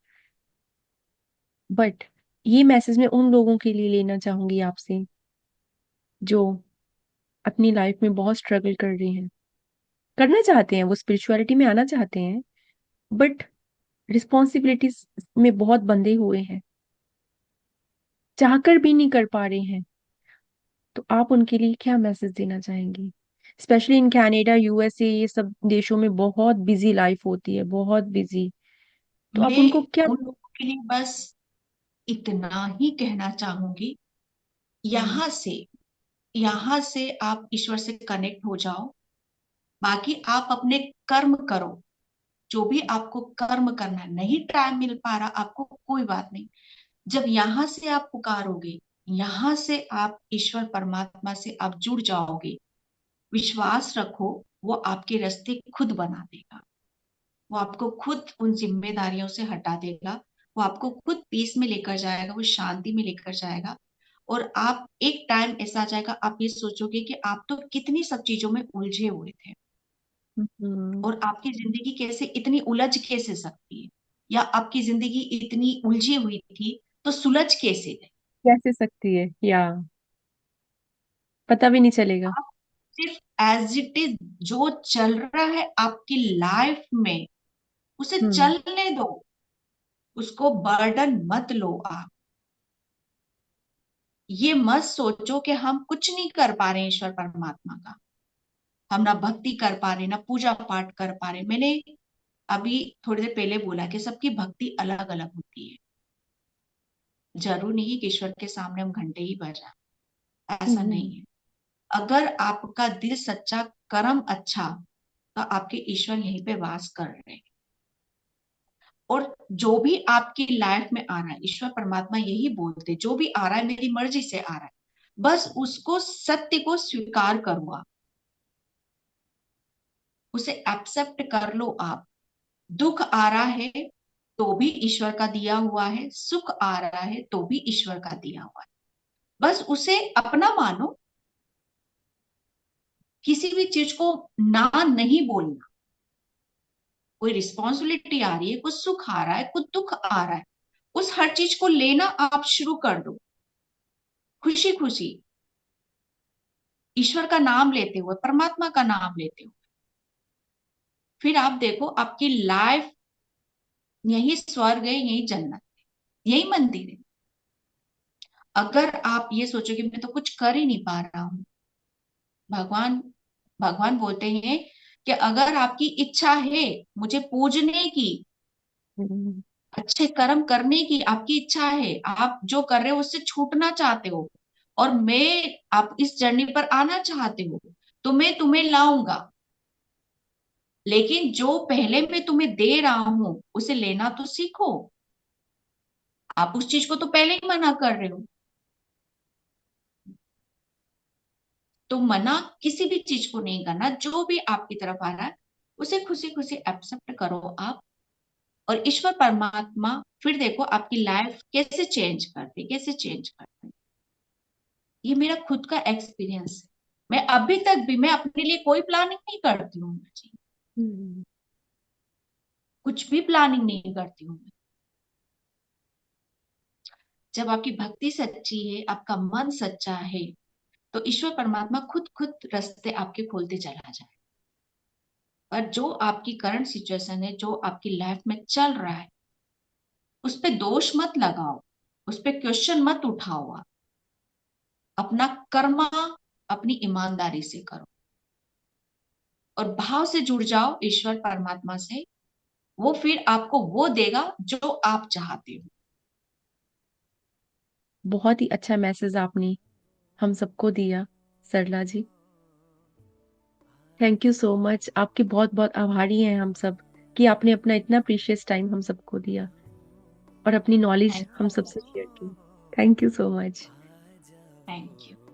but ये मैसेज मैं उन लोगों के लिए लेना चाहूंगी आपसे जो अपनी लाइफ में बहुत स्ट्रगल कर रहे हैं, करना चाहते हैं, वो स्पिरिचुअलिटी में आना चाहते हैं, बट रिस्पॉन्सिबिलिटीज में बहुत बंधे हुए हैं, चाहकर भी नहीं कर पा रहे हैं। तो आप उनके लिए क्या मैसेज देना चाहेंगी? स्पेशली इन कनाडा, यूएसए, ये सब देशों में बहुत बिजी लाइफ होती है, बहुत बिजी। तो आप मैं उनको क्या। उन लोगों के लिए बस इतना ही कहना चाहूंगी, हम्म। यहाँ से यहाँ से आप ईश्वर से कनेक्ट हो जाओ, बाकी आप अपने कर्म करो, जो भी आपको कर्म करना है। नहीं टाइम मिल पा रहा आपको, कोई बात नहीं। जब यहाँ से आप पुकारोगे, यहाँ से आप ईश्वर परमात्मा से आप जुड़ जाओगे, विश्वास रखो, वो आपके रास्ते खुद बना देगा। वो आपको खुद उन जिम्मेदारियों से हटा देगा। वो आपको खुद पीस में लेकर जाएगा, वो शांति में लेकर जाएगा। और आप एक टाइम ऐसा आ जाएगा, आप ये सोचोगे कि आप तो कितनी सब चीजों में उलझे हुए थे, हम्म। और आपकी जिंदगी कैसे इतनी उलझ कैसे सकती है, या आपकी जिंदगी इतनी उलझी हुई थी तो सुलझ कैसे गई। कैसे सकती है, या पता भी नहीं चलेगा। आप सिर्फ एज इट इज, जो चल रहा है आपकी लाइफ में, उसे हम्म। चलने दो। उसको बर्डन मत लो आप। ये मत सोचो कि हम कुछ नहीं कर पा रहे हैं ईश्वर परमात्मा का, हम ना भक्ति कर पा रहे, ना पूजा पाठ कर पा रहे। मैंने अभी थोड़ी देर पहले बोला कि सबकी भक्ति अलग अलग होती है। जरूर नहीं कि ईश्वर के सामने हम घंटे ही बजाएं, ऐसा नहीं हम्म। है। अगर आपका दिल सच्चा, कर्म अच्छा, तो आपके ईश्वर यहीं पे वास कर रहे हैं। और जो भी आपकी लाइफ में आ रहा है, ईश्वर परमात्मा यही बोलते, जो भी आ रहा है मेरी मर्जी से आ रहा है, बस उसको, सत्य को स्वीकार करो आप, उसे एक्सेप्ट कर लो आप। दुख आ रहा है तो भी ईश्वर का दिया हुआ है, सुख आ रहा है तो भी ईश्वर का दिया हुआ है। बस उसे अपना मानो। किसी भी चीज को ना नहीं बोलना। कोई रिस्पॉन्सिबिलिटी आ रही है, कुछ सुख आ रहा है, कुछ दुख आ रहा है, उस हर चीज को लेना आप शुरू कर दो, खुशी खुशी, ईश्वर का नाम लेते हुए, परमात्मा का नाम लेते हुए। फिर आप देखो आपकी लाइफ, यही स्वर्ग है, यही जन्नत है, यही मंदिर है। अगर आप ये सोचो कि मैं तो कुछ कर ही नहीं पा रहा हूं, भगवान भगवान बोलते हैं कि अगर आपकी इच्छा है मुझे पूजने की, हम्म। अच्छे कर्म करने की आपकी इच्छा है, आप जो कर रहे हो उससे छूटना चाहते हो, और मैं, आप इस जर्नी पर आना चाहते हो, तो मैं तुम्हें लाऊंगा। लेकिन जो पहले मैं तुम्हें दे रहा हूं उसे लेना तो सीखो। आप उस चीज को तो पहले ही मना कर रहे हो। तो मना किसी भी चीज को नहीं करना, जो भी आपकी तरफ आ रहा है उसे खुशी खुशी एक्सेप्ट करो आप। और ईश्वर परमात्मा फिर देखो आपकी लाइफ कैसे चेंज करते, कैसे चेंज करते। ये मेरा खुद का एक्सपीरियंस है। मैं अभी तक भी, मैं अपने लिए कोई प्लानिंग नहीं करती हूँ जी, हम्म। कुछ भी प्लानिंग नहीं करती हूँ मैं। जब आपकी भक्ति सच्ची है, आपका मन सच्चा है, तो ईश्वर परमात्मा खुद खुद रास्ते आपके खोलते चला जाए। पर जो आपकी करंट सिचुएशन है, जो आपकी लाइफ में चल रहा है, उस पे दोष मत लगाओ, उस पे क्वेश्चन मत उठाओ आप। अपना कर्मा अपनी ईमानदारी से करो, और भाव से जुड़ जाओ ईश्वर परमात्मा से। वो फिर आपको वो देगा जो आप चाहते हो। बहुत ही अच्छा मैसेज आपने हम सबको दिया, सरला जी। थैंक यू सो मच, आपके बहुत बहुत आभारी हैं हम सब कि आपने अपना इतना प्रीशियस टाइम हम सबको दिया और अपनी नॉलेज थैंक हम यू। सबसे शेयर की। Thank you so much. Thank you.